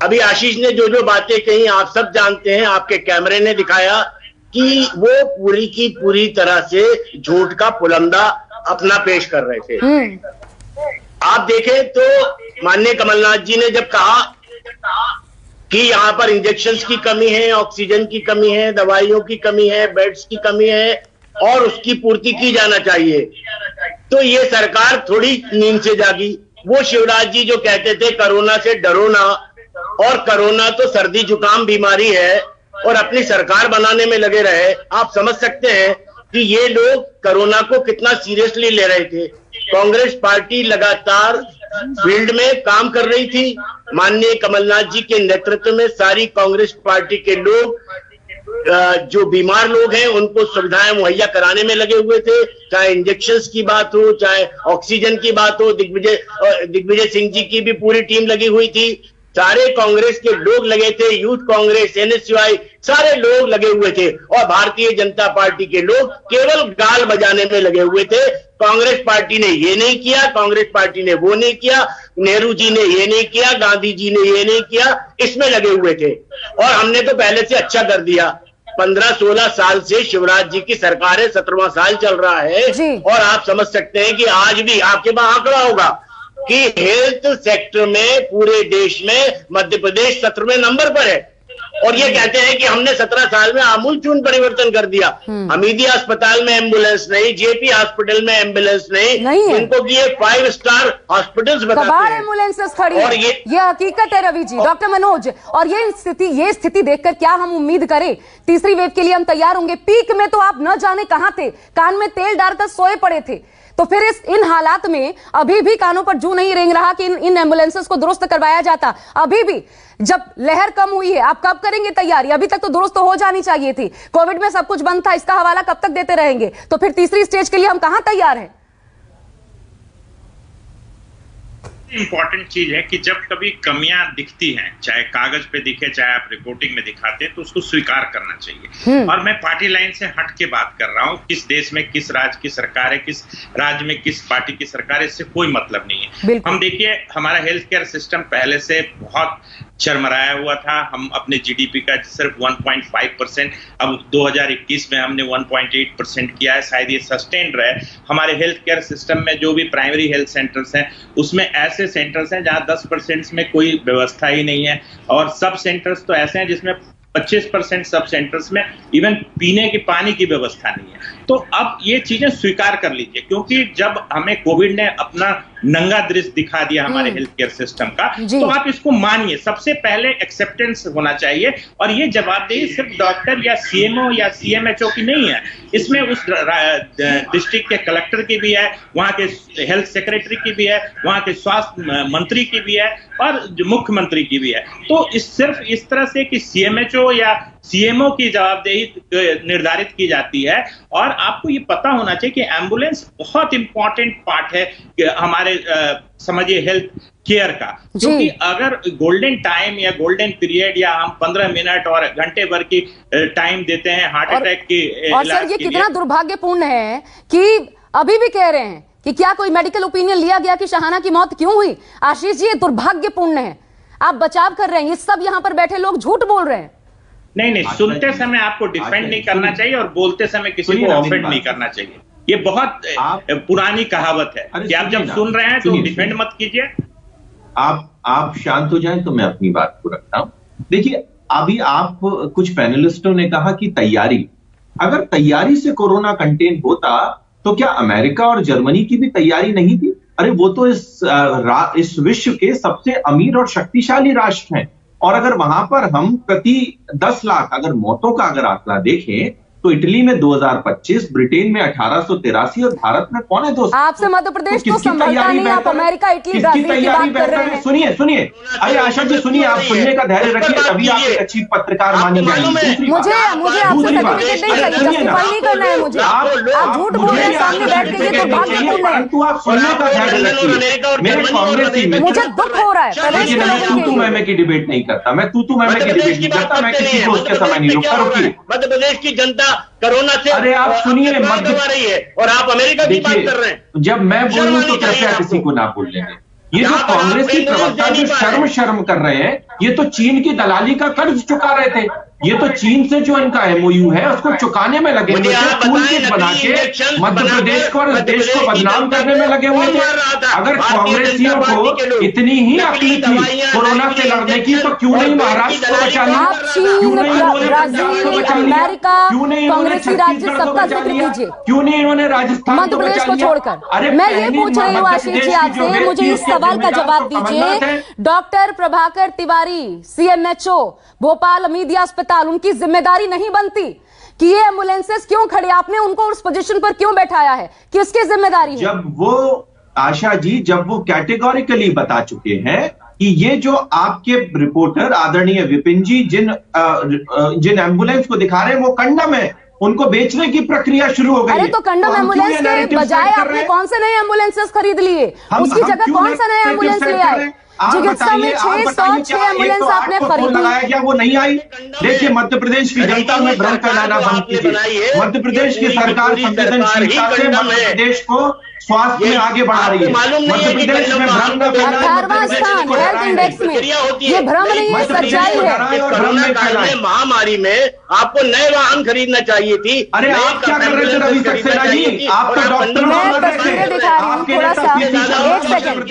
अभी आशीष ने जो जो बातें कही आप सब जानते हैं, आपके कैमरे ने दिखाया कि वो पूरी की पूरी तरह से झूठ का पुलंदा अपना पेश कर रहे थे। आप देखें तो माननीय कमलनाथ जी ने जब कहा कि यहाँ पर इंजेक्शंस की कमी है, ऑक्सीजन की कमी है, दवाइयों की कमी है, बेड्स की कमी है और उसकी पूर्ति की जाना चाहिए, तो ये सरकार थोड़ी नींद से जागी। वो शिवराज जी जो कहते थे कोरोना से डरो ना, और कोरोना तो सर्दी जुकाम बीमारी है, और अपनी सरकार बनाने में लगे रहे। आप समझ सकते हैं कि ये लोग कोरोना को कितना सीरियसली ले रहे थे। कांग्रेस पार्टी लगातार फील्ड में काम कर रही थी। माननीय कमलनाथ जी के नेतृत्व में सारी कांग्रेस पार्टी के लोग जो बीमार लोग हैं उनको सुविधाएं मुहैया कराने में लगे हुए थे, चाहे इंजेक्शंस की बात हो, चाहे ऑक्सीजन की बात हो। दिग्विजय सिंह जी की भी पूरी टीम लगी हुई थी, सारे कांग्रेस के लोग लगे थे, यूथ कांग्रेस, एनएसयूआई, सारे लोग लगे हुए थे, और भारतीय जनता पार्टी के लोग केवल गाल बजाने में लगे हुए थे। कांग्रेस पार्टी ने ये नहीं किया, कांग्रेस पार्टी ने वो नहीं किया, नेहरू जी ने ये नहीं किया, गांधी जी ने ये नहीं किया, इसमें लगे हुए थे। और हमने तो पहले से अच्छा कर दिया। 15-16 साल से शिवराज जी की सरकार है, 17वां साल चल रहा है, और आप समझ सकते हैं कि आज भी आपके पास आंकड़ा होगा कि हेल्थ सेक्टर में पूरे देश में मध्य प्रदेश 17वें नंबर पर है, और ये कहते हैं कि हमने 17 साल में आमूलचूल परिवर्तन कर दिया। हमीदिया अस्पताल में एम्बुलेंस नहीं, जेपी हॉस्पिटल में एम्बुलेंस नहीं है। इनको कि ये 5 स्टार हॉस्पिटल्स बताते हैं, एम्बुलेंसेस खड़ी है। ये हकीकत है रवि जी, डॉक्टर मनोज, और ये स्थिति देखकर क्या हम उम्मीद करें तीसरी वेव के लिए हम तैयार होंगे? पीक में तो आप न जाने कहां थे, कान में तेल डालकर सोए पड़े थे, तो फिर इन हालात में अभी भी कानों पर जू नहीं रेंग रहा कि इन एम्बुलेंसेस को दुरुस्त करवाया जाता। अभी भी जब लहर कम हुई है, आप कब करेंगे तैयारी? अभी तक तो दुरुस्त हो जानी चाहिए थी। कोविड में सब कुछ बंद था, इसका हवाला कब तक देते रहेंगे? तो फिर तीसरी स्टेज के लिए हम कहां तैयार हैं? इंपॉर्टेंट चीज है कि जब कभी कमियां दिखती हैं, चाहे कागज पे दिखे, चाहे आप रिपोर्टिंग में दिखाते हैं, तो उसको स्वीकार करना चाहिए। और मैं पार्टी लाइन से हट के बात कर रहा हूँ। किस देश में किस राज्य की सरकार है, किस राज्य में किस पार्टी की सरकार है, इससे कोई मतलब नहीं है। हम देखिए, हमारा हेल्थ केयर सिस्टम पहले से बहुत चरमराया हुआ था। हम अपने जीडीपी का सिर्फ 1.5%, अब 2021 में हमने 1.8% किया है। शायद ये सस्टेन्ड रहे। हमारे हेल्थ केयर सिस्टम में जो भी प्राइमरी हेल्थ सेंटर्स हैं, उसमें ऐसे सेंटर्स हैं जहां 10% में कोई व्यवस्था ही नहीं है, और सब सेंटर्स तो ऐसे हैं जिसमें 25% सब सेंटर्स में इवन पीने के पानी की व्यवस्था नहीं है। तो अब ये चीजें स्वीकार कर लीजिए, क्योंकि जब हमें कोविड ने अपना नंगा दृश्य दिखा दिया हमारे हेल्थ केयर सिस्टम का, तो आप इसको मानिए। सबसे पहले एक्सेप्टेंस होना चाहिए, और ये जवाबदेही सिर्फ डॉक्टर या सीएमओ या सीएमएचओ की नहीं है, इसमें उस डिस्ट्रिक्ट के कलेक्टर की भी है, वहां के हेल्थ सेक्रेटरी की भी है, वहां के स्वास्थ्य मंत्री की भी है, और मुख्यमंत्री की भी है। तो सिर्फ इस तरह से कि सीएमएचओ या सीएमओ की जवाबदेही निर्धारित की जाती है। और आपको ये पता होना चाहिए कि एम्बुलेंस बहुत इंपॉर्टेंट पार्ट है हमारे समझिए हेल्थ केयर का, क्योंकि अगर गोल्डन टाइम या गोल्डन पीरियड या हम 15 मिनट और घंटे भर की टाइम देते हैं हार्ट अटैक की और सर ये कितना दुर्भाग्यपूर्ण है कि अभी भी कह रहे हैं कि क्या कोई मेडिकल ओपिनियन लिया गया कि शाहाना की मौत क्यों हुई? आशीष जी, ये दुर्भाग्यपूर्ण है। आप बचाव कर रहे हैं, ये सब यहाँ पर बैठे लोग झूठ बोल रहे हैं। नहीं, सुनते समय आपको डिफेंड नहीं करना चाहिए, और बोलते समय किसी को ऑफेंड नहीं करना चाहिए। ये बहुत पुरानी कहावत है कि आप जब सुन रहे हैं तो डिफेंड मत कीजिए। आप शांत हो जाएं तो मैं अपनी बात को रखता हूं। देखिए, अभी आप कुछ पैनलिस्टों ने कहा कि तैयारी, अगर तैयारी से कोरोना कंटेन होता तो क्या अमेरिका और जर्मनी की भी तैयारी नहीं थी? अरे वो तो इस विश्व के सबसे अमीर और शक्तिशाली राष्ट्र हैं, और अगर वहां पर हम प्रति 10 लाख अगर मौतों का अगर आंकड़ा देखें तो इटली में 2025, ब्रिटेन में 1883 और भारत में 2.5। आपसे मध्य प्रदेश तो संभलता नहीं, आप अमेरिका, इटली, ब्राजील की बात कर रहे हैं। सुनिए, अरे आशा जी सुनिए, आप सुनने का धैर्य रखिए, तभी आप एक अच्छी पत्रकार मानी जाएंगी। मुझे आपसे सर्टिफिकेट नहीं चाहिए, जस्टिफाई नहीं करना है मुझे। आप झूठ बोल रहे हैं सामने बैठ के, ये दुर्भाग्यपूर्ण है। तो आप सुनने का धैर्य रखिए। मेरे कांग्रेसी में मुझे दुख हो रहा है। तू मैं की डिबेट नहीं करता, मैं तू मैं की डिबेट नहीं करता, मैं किसी को उसके समय नहीं रोकता। रुकिए, मध्य प्रदेश की जनता कोरोना से अरे आप सुनिए, मध्य रही है, और आप अमेरिका की बात कर रहे हैं। जब मैं बोलूं तो कृपया किसी को ना बोलने दें। ये जो कांग्रेस की प्रवक्ता जो शर्म कर रहे हैं, ये तो चीन की दलाली का कर्ज चुका रहे थे। ये तो चीन से जो इनका एमओयू है उसको चुकाने में लगे हुए थे, टूल किट बना के मध्य प्रदेश को और देश को बदनाम करने में लगे हुए थे। अगर कांग्रेसियों को इतनी ही अक्ल थी कोरोना से लड़ने की, तो क्यों नहीं महाराष्ट्र को बचा लिया? अमेरिका, कांग्रेसी राज्य सबका जिक्र कीजिए, क्यों नहीं इन्होंने राजस्थान मध्य प्रदेश को छोड़कर? मैं ये पूछ रही हूँ आशीष जी आपसे, मुझे इस सवाल का जवाब दीजिए। डॉक्टर प्रभाकर तिवारी, सीएमएचओ भोपाल हमीदिया अस्पताल, उनकी जिम्मेदारी नहीं बनती कि ये एम्बुलेंसेस क्यों खड़ी? आपने उनको उस पोजीशन पर क्यों बैठाया है? किसकी जिम्मेदारी है? जब वो आशा जी, जब वो कैटेगोरिकली बता चुके हैं कि ये जो आपके रिपोर्टर आदरणीय विपिन जी जिन एम्बुलेंस को दिखा रहे हैं वो कंडम है, उनको बेचने की प्रक्रिया शुरू हो गई। अरे तो कंडम एम्बुलेंस के बजाय आपने कौन से नए एम्बुलेंसेस खरीद लिए? उसकी जगह कौन सा नया एम्बुलेंस ले आए? चिकित्सा में 606 एम्बुलेंस आपने खरीदी, लगाया क्या वो नहीं आई? देखिए, मध्य प्रदेश की जनता में भ्रम फैलाना बंद कीजिए। मध्य प्रदेश की सरकार संवेदनशीलता से मध्य प्रदेश को स्वास्थ्य में आगे बढ़ा रही है। मध्य प्रदेश में भ्रम न फैलाएं। 18वां स्थान हेल्थ इंडेक्स में, ये भ्रम नहीं है, सच्चाई है। कोरोना महामारी में आपको नए वाहन खरीदना चाहिए थी। अरे आप क्या कर रहे थे रवि सक्सेना जी? आप तो डॉक्टर दिखा रही हूँ थोड़ा सा, एक सेकंड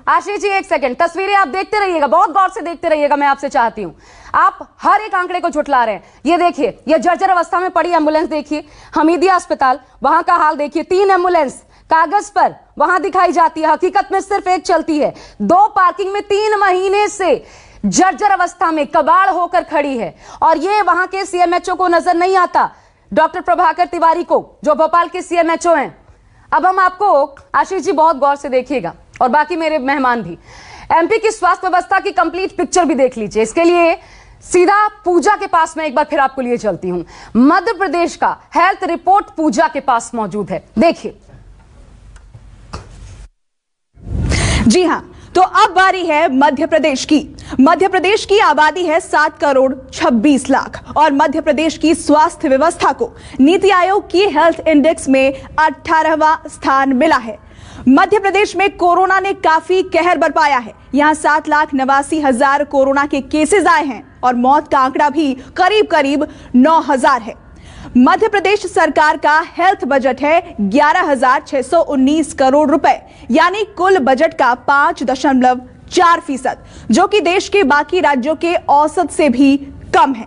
आशीष जी, एक सेकंड। तस्वीरें आप देखते रहिएगा, बहुत गौर से देखते रहिएगा, मैं आपसे चाहती हूँ। आप हर एक आंकड़े को झुठला रहे हैं। ये देखिए, ये जर्जर अवस्था में पड़ी एम्बुलेंस देखिए, हमीदिया अस्पताल, वहां का हाल देखिए। 3 एम्बुलेंस कागज पर वहां दिखाई जाती है, हकीकत में सिर्फ एक चलती है। 2 पार्किंग में 3 महीने से जर्जर अवस्था में कबाड़ होकर खड़ी है, और ये वहां के सीएमएचओ को नजर नहीं आता, डॉक्टर प्रभाकर तिवारी को, जो भोपाल के सीएमएचओ हैं। अब हम आपको, आशीष जी बहुत गौर से देखिएगा, और बाकी मेरे मेहमान भी, एमपी की स्वास्थ्य व्यवस्था की कंप्लीट पिक्चर भी देख लीजिए। इसके लिए सीधा पूजा के पास में एक बार फिर आपको लिए चलती हूं। मध्य प्रदेश का हेल्थ रिपोर्ट पूजा के पास मौजूद है, देखिए। जी हां, तो अब बारी है मध्य प्रदेश की। मध्य प्रदेश की आबादी है 7 करोड़ 26 लाख, और मध्य प्रदेश की स्वास्थ्य व्यवस्था को नीति आयोग की हेल्थ इंडेक्स में 18वां स्थान मिला है। मध्य प्रदेश में कोरोना ने काफी कहर बरपाया है। यहां 7,89,000 कोरोना के केसेस आए हैं, और मौत का आंकड़ा भी करीब करीब 9,000 है। मध्य प्रदेश सरकार का हेल्थ बजट है 11,619 करोड़ रुपए, यानी कुल बजट का 5.4%, जो कि देश के बाकी राज्यों के औसत से भी कम है।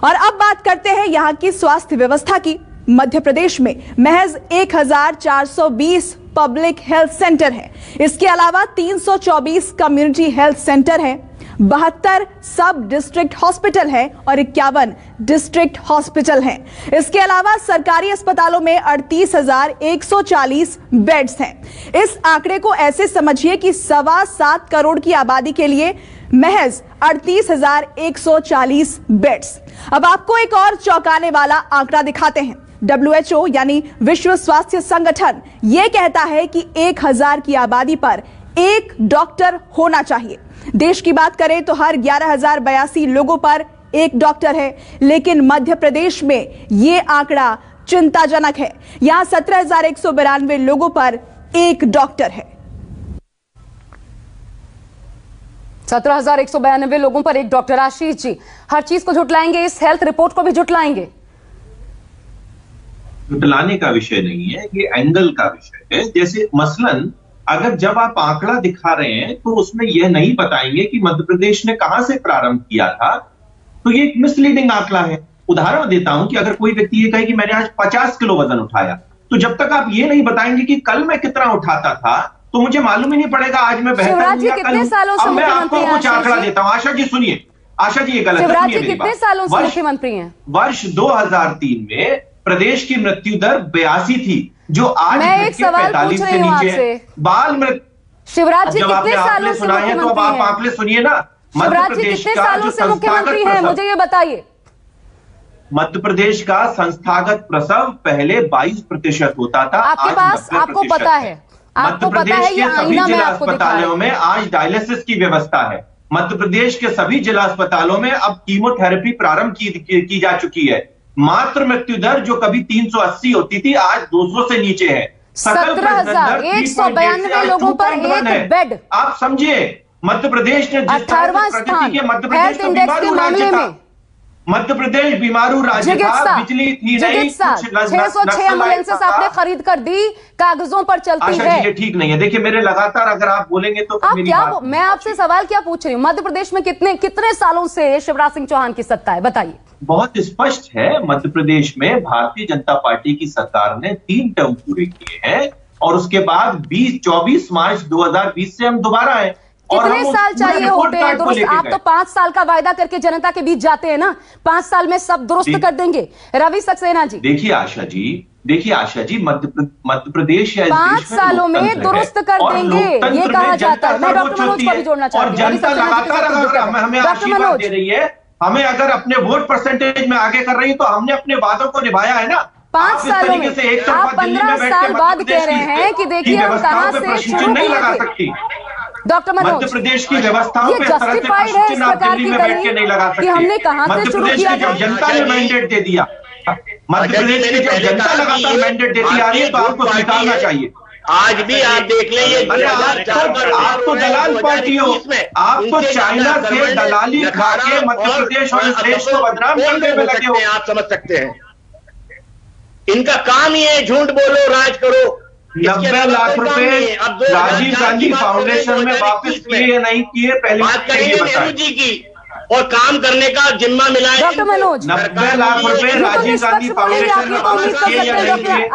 और अब बात करते हैं यहां की स्वास्थ्य व्यवस्था की। मध्य प्रदेश में महज 1,420 पब्लिक हेल्थ सेंटर है। इसके अलावा 324 कम्युनिटी हेल्थ सेंटर है, 72 सब डिस्ट्रिक्ट हॉस्पिटल है, और 51 डिस्ट्रिक्ट हॉस्पिटल हैं। इसके अलावा सरकारी अस्पतालों में 38,140 बेड्स हैं। इस आंकड़े को ऐसे समझिए कि 7.25 करोड़ की आबादी के लिए महज 38,140 बेड्स। अब आपको एक और चौंकाने वाला आंकड़ा दिखाते हैं। WHO यानी विश्व स्वास्थ्य संगठन यह कहता है कि 1,000 की आबादी पर 1 डॉक्टर होना चाहिए। देश की बात करें तो हर 11,082 लोगों पर 1 डॉक्टर है, लेकिन मध्य प्रदेश में यह आंकड़ा चिंताजनक है। यहां 17,192 लोगों पर 1 डॉक्टर है। 17,192 लोगों पर 1 डॉक्टर। आशीष जी, हर चीज को झुटलाएंगे, इस हेल्थ रिपोर्ट को भी झुटलाएंगे? झुटलाने का विषय नहीं है, ये एंगल का विषय है। जैसे मसलन अगर जब आप आंकड़ा दिखा रहे हैं तो उसमें यह नहीं बताएंगे कि मध्य प्रदेश ने कहां से प्रारंभ किया था, तो ये एक मिसलीडिंग आंकड़ा है। उदाहरण देता हूं कि अगर कोई व्यक्ति ये कहे कि मैंने आज 50 किलो वजन उठाया, तो जब तक आप ये नहीं बताएंगे कि कल मैं कितना उठाता था, तो मुझे मालूम ही नहीं पड़ेगा आज मैं बेहतर हूं या कल हूं। अब मैं आपको कुछ आंकड़ा देता हूं। आशा जी सुनिए, आशा जी ये गलत है, कितने सालों से मुख्यमंत्री हैं? वर्ष 2003 में प्रदेश की मृत्यु दर 82 थी, जो आज मैं एक सवाल पूछ रही हूं आपसे। बाल मृत्यु शिवराज जी कितने सालों से मुख्यमंत्री हैं? तो अब आप आंकड़े सुनिए ना। शिवराज जी कितने सालों से मुख्यमंत्री हैं, मुझे ये बताइए। मध्य प्रदेश का संस्थागत प्रसव पहले 22% होता था, आपके पास, आपको पता है, मध्य प्रदेश के सभी जिला अस्पतालों में आज डायलिसिस की व्यवस्था है। मध्य प्रदेश के सभी जिला अस्पतालों में अब कीमोथेरेपी प्रारंभ की जा चुकी है। मात्र मृत्यु दर जो कभी 380 होती थी, आज 200 से नीचे है। 17,192 लोगों पर एक बेड। आप समझिए, मध्य प्रदेश ने 18वां स्थान हेल्थ इंडेक्स के मामले में। मध्य प्रदेश बीमारू राज्य था, बिजली थी नहीं, 606 एम्बुलेंसेस आपने खरीद कर दी, कागजों पर चलती है। ये ठीक नहीं है। देखिए, मेरे लगातार अगर आप बोलेंगे तो आप मेरी क्या बात मैं आपसे सवाल क्या पूछ रही हूँ, मध्य प्रदेश में कितने सालों से शिवराज सिंह चौहान की सत्ता है, बताइए। बहुत स्पष्ट है, मध्य प्रदेश में भारतीय जनता पार्टी की सरकार ने 3 टर्म पूरे किए हैं और उसके बाद 24 मार्च 2020 से हम दोबारा आए। कितने साल चाहिए होते हैं दुरुस्त? आप तो 5 साल का वायदा करके जनता के बीच जाते हैं ना, 5 साल में सब दुरुस्त कर देंगे। रवि सक्सेना जी, देखिए आशा जी, मध्य प्रदेश या 5 सालों में दुरुस्त कर देंगे, ये कहा जाता है। मैं डॉक्टर मनोज को भी जोड़ना चाहती हूँ। जनता लगातार हमें आशीर्वाद दे रही है, हमें अगर अपने वोट परसेंटेज में आगे कर रही है, तो हमने अपने वादों को निभाया है ना। 5 सालों में आप 15 साल बाद कह रहे हैं कि देखिए हम कहां से शुरू किए। डॉक्टर मनोज, मध्य प्रदेश की व्यवस्थाओं ये जस्टिफाइड है इस प्रकार की दलील कि हमने कहां से शुरू किया? जब जनता ने मैंडेट दे दिया, मध्य प्रदेश की जब जनता लगातार मैंडेट देती आ रही है, तो आपको स्वीकारना चाहिए। आज भी आप देख लें, ये आप तो दलाल पार्टी हो, आप तो चाइना से दलाली खा के मध्य प्रदेश और इस देश को बदनाम करने में लगे हो। आप समझ सकते हैं, इनका काम ही है झूठ बोलो, राज करो। 90 लाख रुपए राजीव गांधी फाउंडेशन में वापस किए या नहीं किए, पहले बात करेंगे नेहरू जी की, और काम करने का जिम्मा मिला है डॉक्टर मनोज। 90 लाख रुपए राजीव गांधी फाउंडेशन में वापस किए या नहीं किए।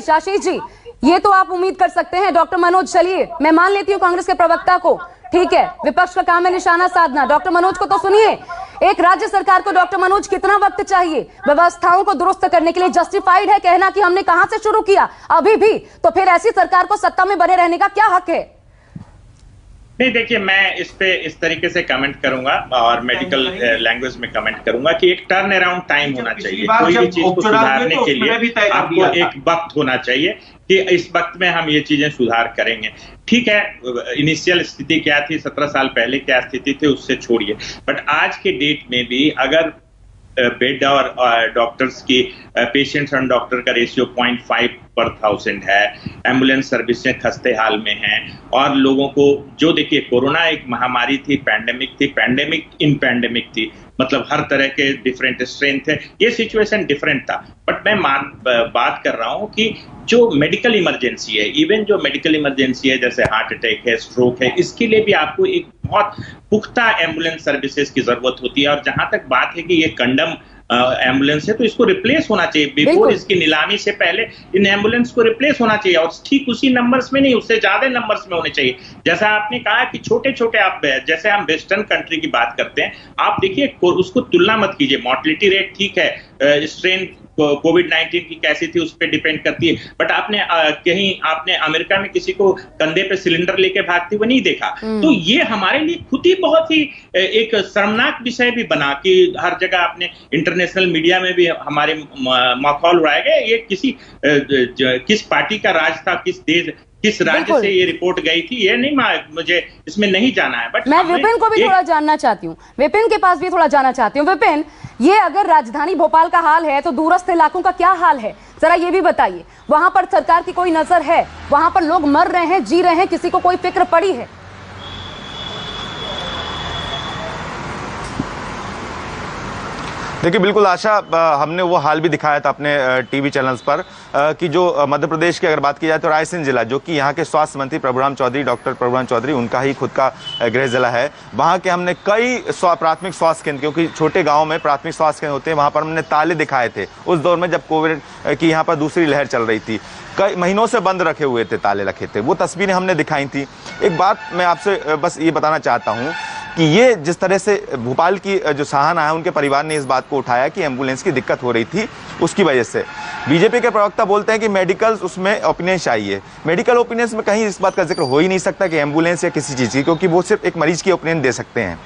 आशीष जी, ये तो आप उम्मीद कर सकते हैं। डॉक्टर मनोज, चलिए मैं मान लेती हूँ कांग्रेस के प्रवक्ता को, ठीक है, विपक्ष का काम है निशाना साधना। डॉक्टर मनोज को तो सुनिए, एक राज्य सरकार को डॉक्टर मनोज कितना वक्त चाहिए व्यवस्थाओं को दुरुस्त करने के लिए? जस्टिफाइड है कहना कि हमने कहां से शुरू किया अभी भी, तो फिर ऐसी सरकार को सत्ता में बने रहने का क्या हक है? नहीं, देखिए, मैं इस पे इस तरीके से कमेंट करूंगा और मेडिकल लैंग्वेज में कमेंट करूंगा कि एक टर्न अराउंड टाइम होना चाहिए। कोई भी चीज को सुधारने के लिए आपको एक वक्त होना चाहिए कि इस वक्त में हम ये चीजें सुधार करेंगे। ठीक है, इनिशियल स्थिति क्या थी, 17 साल पहले क्या स्थिति थी, उससे छोड़िए, बट आज के डेट में भी अगर बेड और डॉक्टर्स की पेशेंट्स और डॉक्टर का रेशियो 0.5 पर 1000 है, एम्बुलेंस सर्विसें खस्ते हाल में हैं, और लोगों को जो देखिए, कोरोना एक महामारी थी, पैंडेमिक इन पैंडेमिक थी, मतलब हर तरह के डिफरेंट स्ट्रेन थे, ये सिचुएशन डिफरेंट था। बट मैं बात कर रहा हूं कि जो मेडिकल इमरजेंसी है, इवन जो मेडिकल इमरजेंसी है जैसे हार्ट अटैक है, स्ट्रोक है, इसके लिए भी आपको एक बहुत पुख्ता एम्बुलेंस सर्विसेज की जरूरत होती है। और जहां तक बात है कि ये कंडम एम्बुलेंस है, तो इसको रिप्लेस होना चाहिए बिफोर इसकी नीलामी से पहले। इन एम्बुलेंस को रिप्लेस होना चाहिए, और ठीक उसी नंबर्स में नहीं, उससे ज्यादा नंबर्स में होने चाहिए। जैसा आपने कहा कि छोटे छोटे, आप जैसे हम वेस्टर्न कंट्री की बात करते हैं, आप देखिए उसको तुलना मत कीजिए। मॉर्टलिटी रेट ठीक है, स्ट्रेन कोविड-19 की कैसी थी उस पर डिपेंड करती है, बट आपने अमेरिका में किसी को कंधे पे सिलेंडर लेके भागते हुए नहीं देखा। तो ये हमारे लिए खुद ही बहुत ही एक शर्मनाक विषय भी बना कि हर जगह आपने इंटरनेशनल मीडिया में भी हमारे मखौल उड़ाए गए। ये किस पार्टी का राज था, किस राज्य से ये रिपोर्ट गई थी, ये नहीं, मुझे इसमें नहीं जाना है। बट मैं विपिन को भी थोड़ा जानना चाहती हूँ, विपिन के पास भी थोड़ा जानना चाहती हूँ। विपिन, ये अगर राजधानी भोपाल का हाल है तो दूरस्थ इलाकों का क्या हाल है, जरा ये भी बताइए। वहां पर सरकार की कोई नजर है? वहां पर लोग मर रहे हैं, जी रहे हैं, किसी को कोई फिक्र पड़ी है? देखिए, बिल्कुल आशा, हमने वो हाल भी दिखाया था अपने टीवी चैनल्स पर कि जो मध्य प्रदेश की अगर बात की जाए तो रायसेन जिला, जो कि यहाँ के स्वास्थ्य मंत्री प्रभुराम चौधरी, डॉक्टर प्रभुराम चौधरी, उनका ही खुद का गृह जिला है। वहाँ के हमने कई प्राथमिक स्वास्थ्य केंद्र, क्योंकि छोटे गाँव में प्राथमिक स्वास्थ्य केंद्र होते हैं, वहाँ पर हमने ताले दिखाए थे उस दौर में जब कोविड की यहाँ पर दूसरी लहर चल रही थी। कई महीनों से बंद रखे हुए थे, ताले रखे थे, वो तस्वीरें हमने दिखाई थी। एक बात मैं आपसे बस ये बताना चाहता हूँ कि ये जिस तरह से भोपाल की जो सहाना है, उनके परिवार ने इस बात को उठाया कि एम्बुलेंस की दिक्कत हो रही थी, उसकी वजह से बीजेपी के प्रवक्ता बोलते हैं कि मेडिकल उसमें ओपिनियन चाहिए। मेडिकल ओपिनियंस में कहीं इस बात का जिक्र हो ही नहीं सकता कि एम्बुलेंस या किसी चीज़ की, क्योंकि वो सिर्फ एक मरीज की ओपिनियन दे सकते हैं।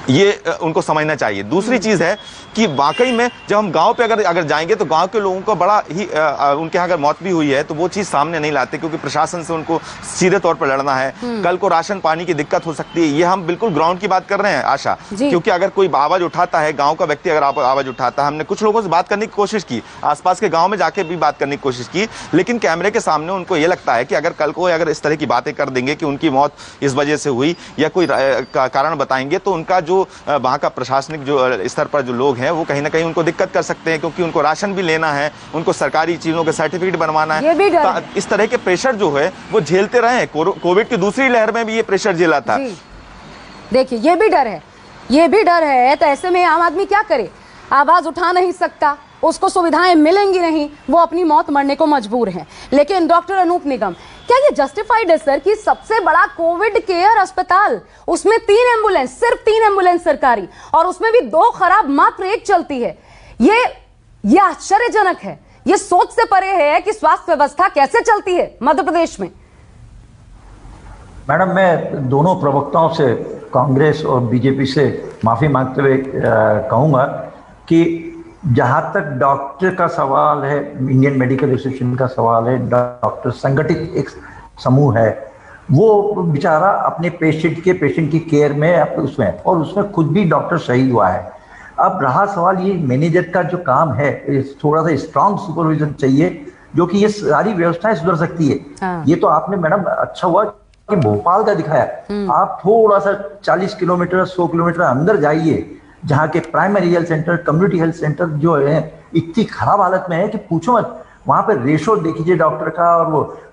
ये उनको समझना चाहिए। दूसरी चीज़ है कि वाकई में जब हम गांव पे अगर जाएंगे तो गांव के लोगों को बड़ा ही उनके यहाँ अगर मौत भी हुई है तो वो चीज़ सामने नहीं लाते, क्योंकि प्रशासन से उनको सीधे तौर पर लड़ना है। कल को राशन पानी की दिक्कत हो सकती है। ये हम बिल्कुल ग्राउंड की बात कर रहे हैं आशा, क्योंकि अगर कोई आवाज़ उठाता है, गाँव का व्यक्ति अगर आवाज़ उठाता है, हमने कुछ लोगों से बात करने की कोशिश की, आसपास के गाँव में जाके भी बात करने की कोशिश की, लेकिन कैमरे के सामने उनको ये लगता है कि अगर कल को अगर इस तरह की बातें कर देंगे कि उनकी मौत इस वजह से हुई या कोई कारण बताएंगे तो उनका जो वहाँ का प्रशासनिक जो स्तर पर जो लोग हैं वो कहीं ना कहीं उनको दिक्कत कर सकते हैं, क्योंकि उनको राशन भी लेना है, उनको सरकारी चीजों के सर्टिफिकेट बनवाना है। इस तरह के प्रेशर जो है वो झेलते रहे हैं। कोविड की दूसरी लहर में भी ये प्रेशर झेला था। देखिए ये भी डर है, ये भी डर है। तो ऐसे में आम आदमी क्या करे, आवाज उठा नहीं सकता, उसको सुविधाएं मिलेंगी नहीं, वो अपनी मौत मरने को मजबूर है। लेकिन डॉक्टर अनूप निगम, क्या ये जस्टिफाइड है सर कि सबसे बड़ा कोविड केयर अस्पताल, उसमें 3 एम्बुलेंस, सिर्फ 3 एम्बुलेंस सरकारी, और उसमें भी 2 खराब, मात्र 1 चलती है। ये आश्चर्यजनक है। ये सोच से परे है कि स्वास्थ्य व्यवस्था कैसे चलती है मध्य प्रदेश में। मैडम, मैं दोनों प्रवक्ताओं से, कांग्रेस और बीजेपी से माफी मांगते हुए कहूंगा कि जहां तक डॉक्टर का सवाल है, इंडियन मेडिकल एसोसिएशन का सवाल है, डॉक्टर संगठित एक समूह है, वो बेचारा अपने पेशेंट की केयर में उसमें, और उसमें खुद भी डॉक्टर शहीद हुआ है। अब रहा सवाल ये मैनेजर का जो काम है, थोड़ा सा स्ट्रांग सुपरविजन चाहिए, जो कि ये सारी व्यवस्थाएं सुधर सकती है। ये तो आपने मैडम अच्छा हुआ कि भोपाल का दिखाया। आप थोड़ा सा 40 किलोमीटर 100 किलोमीटर अंदर जाइए, जहाँ के primary health centre, community health centre जो है इतनी खराब हालत में है कि पूछो मत। वहाँ पे रेशो देखिए डॉक्टर का,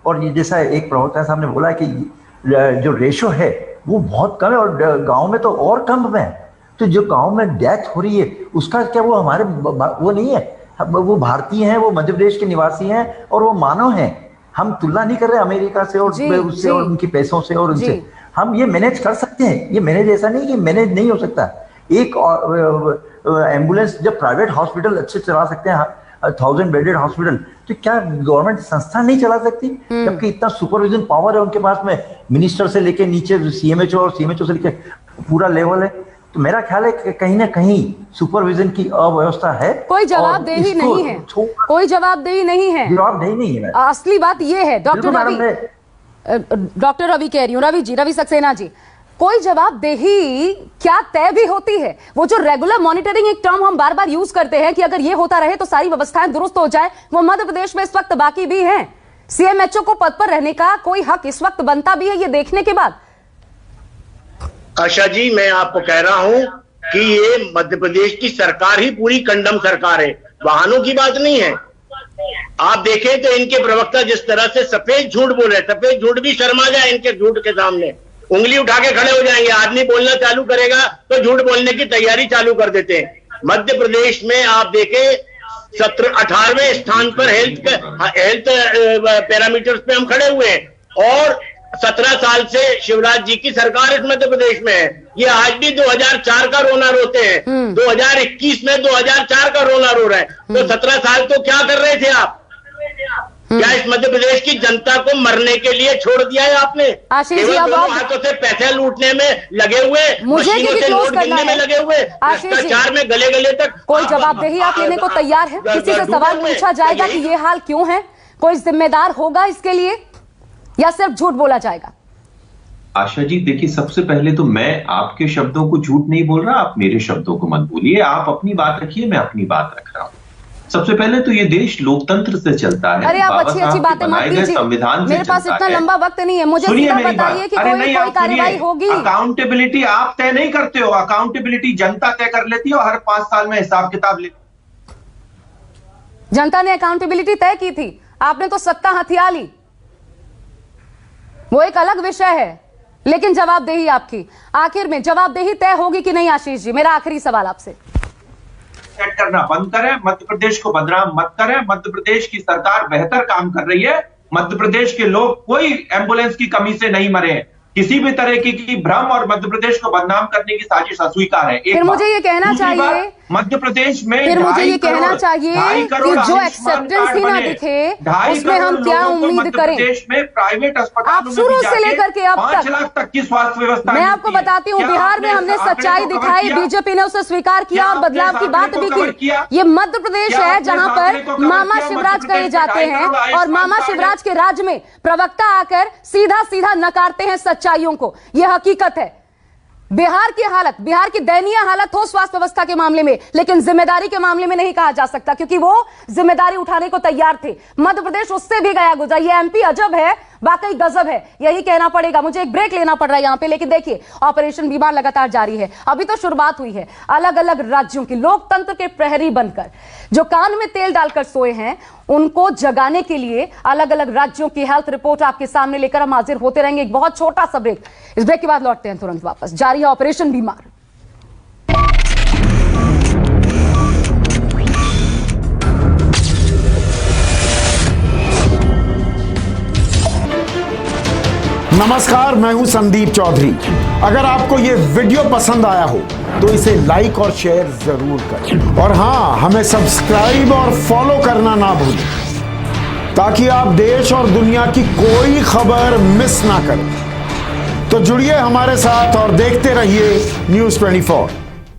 और ये जैसा एक प्रवक्ता साहब ने बोला कि जो रेशो है वो बहुत कम है, और गांव में तो और कम है। तो जो गांव में डेथ हो रही है उसका क्या वो हमारे वो नहीं है, वो भारतीय हैं, वो मध्य प्रदेश के निवासी हैं और वो मानव हैं। हम तुलना नहीं कर रहे अमेरिका से और उससे और उनके पैसों से और उनसे। हम ये मैनेज कर सकते हैं। ये मैनेज ऐसा नहीं कि मैनेज नहीं हो सकता। एक एम्बुलेंस जब प्राइवेट हॉस्पिटल अच्छे चला सकते हैं, 1000 बेडेड हॉस्पिटल, तो क्या गवर्नमेंट संस्था नहीं चला सकती? जबकि इतना सुपरविजन पावर है उनके पास में, मिनिस्टर से लेके नीचे सीएमएचओ और सीएमएचओ से लेके पूरा लेवल है। तो मेरा ख्याल है कि कहीं ना कहीं सुपरविजन की अव्यवस्था है। कोई जवाबदेही नहीं है, कोई जवाबदेही नहीं है, जवाबदेही नहीं है। असली बात ये है। डॉक्टर रवि कह रही हूँ, रवि सक्सेना जी, कोई जवाबदेही क्या तय भी होती है? वो जो रेगुलर मॉनिटरिंग, एक टर्म हम बार बार यूज करते हैं कि अगर ये होता रहे तो सारी व्यवस्थाएं दुरुस्त हो जाए, वो मध्य प्रदेश में इस वक्त बाकी भी है। सीएमएचओ को पद पर रहने का कोई हक इस वक्त बनता भी है ये देखने के बाद? आशा जी, मैं आपको कह रहा हूं कि ये मध्य प्रदेश की सरकार ही पूरी कंडम सरकार है, वाहनों की बात नहीं है। आप देखें तो इनके प्रवक्ता जिस तरह से सफेद झूठ बोल रहे, सफेद झूठ भी शर्मा जाए इनके झूठ के सामने, उंगली उठा के खड़े हो जाएंगे। आदमी बोलना चालू करेगा तो झूठ बोलने की तैयारी चालू कर देते हैं। मध्य प्रदेश में आप देखें 18वें स्थान पर हेल्थ पैरामीटर्स पे हम खड़े हुए हैं, और 17 साल से शिवराज जी की सरकार इस मध्य प्रदेश में है। ये आज भी 2004 का रोना रोते हैं, 2021 में 2004 का रोना रो रहे हैं। तो 17 साल तो क्या कर रहे थे आप? क्या इस मध्य प्रदेश की जनता को मरने के लिए छोड़ दिया है आपने? केवल दोनों हाथों से पैसे लूटने में लगे हुए, मशीनों से नोट गिनने में लगे हुए, भ्रष्टाचार में गले गले तक। कोई जवाबदेही आप लेने को तैयार है? किसी से सवाल पूछा जाएगा कि ये हाल क्यों है? कोई जिम्मेदार होगा इसके लिए या सिर्फ झूठ बोला जाएगा? आशा जी देखिए, सबसे पहले तो मैं आपके शब्दों को झूठ नहीं बोल रहा, आप मेरे शब्दों को मत बोलिए। आप अपनी बात रखिए, मैं अपनी बात रख रहा हूं। सबसे पहले तो ये देश लोकतंत्र से चलता है। अरे आप अच्छी अच्छी बातें मत कीजिए, संविधान मेरे पास इतना लंबा वक्त नहीं है। मुझे सीधा बताइए कि कोई कार्रवाई होगी? अकाउंटेबिलिटी आप तय नहीं करते हो, अकाउंटेबिलिटी जनता तय कर लेती है और हर 5 साल में हिसाब किताब लेती। जनता ने अकाउंटेबिलिटी तय की थी, आपने तो सत्ता हथिया ली, वो एक अलग विषय है। लेकिन जवाबदेही आपकी, आखिर में जवाबदेही तय होगी कि नहीं? आशीष जी, मेरा आखिरी सवाल आपसे। सेट करना बंद करें, मध्य प्रदेश को बदनाम मत करें। मध्य प्रदेश की सरकार बेहतर काम कर रही है। मध्य प्रदेश के लोग कोई एम्बुलेंस की कमी से नहीं मरे। किसी भी तरह की भ्रम और मध्य प्रदेश को बदनाम करने की साजिश अस्वीकार है। फिर मुझे ये कहना चाहिए मध्य प्रदेश में फिर मुझे ये कहना चाहिए कि जो एक्सेप्टेंस ही ना दिखे उसमें हम क्या उम्मीद करें। में प्राइवेट अस्पतालों आप शुरू से लेकर के अब 5 लाख तक की स्वास्थ्य व्यवस्था मैं आपको बताती हूँ, बिहार में हमने सच्चाई दिखाई, बीजेपी ने उसे स्वीकार किया और बदलाव की बात भी की। ये मध्य प्रदेश है जहां पर मामा शिवराज कहे जाते हैं और मामा शिवराज के राज्य में प्रवक्ता आकर सीधा सीधा नकारते हैं सच्चाइयों को। यह हकीकत है। बिहार की हालत, बिहार की दयनीय हालत हो स्वास्थ्य व्यवस्था के मामले में, लेकिन जिम्मेदारी के मामले में नहीं कहा जा सकता क्योंकि वो जिम्मेदारी उठाने को तैयार थे। मध्य प्रदेश उससे भी गया गुजरा। ये एमपी अजब है, वाकई गजब है, यही कहना पड़ेगा। मुझे एक ब्रेक लेना पड़ रहा है यहां पे, लेकिन देखिए ऑपरेशन बीमार लगातार जारी है। अभी तो शुरुआत हुई है। अलग अलग राज्यों की लोकतंत्र के प्रहरी बनकर जो कान में तेल डालकर सोए हैं उनको जगाने के लिए अलग अलग राज्यों की हेल्थ रिपोर्ट आपके सामने लेकर हम हाजिर होते रहेंगे। एक बहुत छोटा सा ब्रेक, इस ब्रेक के बाद लौटते हैं तुरंत वापस। जारी है ऑपरेशन बीमार। नमस्कार, मैं हूं संदीप चौधरी। अगर आपको ये वीडियो पसंद आया हो तो इसे लाइक और शेयर जरूर करें और हाँ, हमें सब्सक्राइब और फॉलो करना ना भूलें ताकि आप देश और दुनिया की कोई खबर मिस ना करें। तो जुड़िए हमारे साथ और देखते रहिए News 24।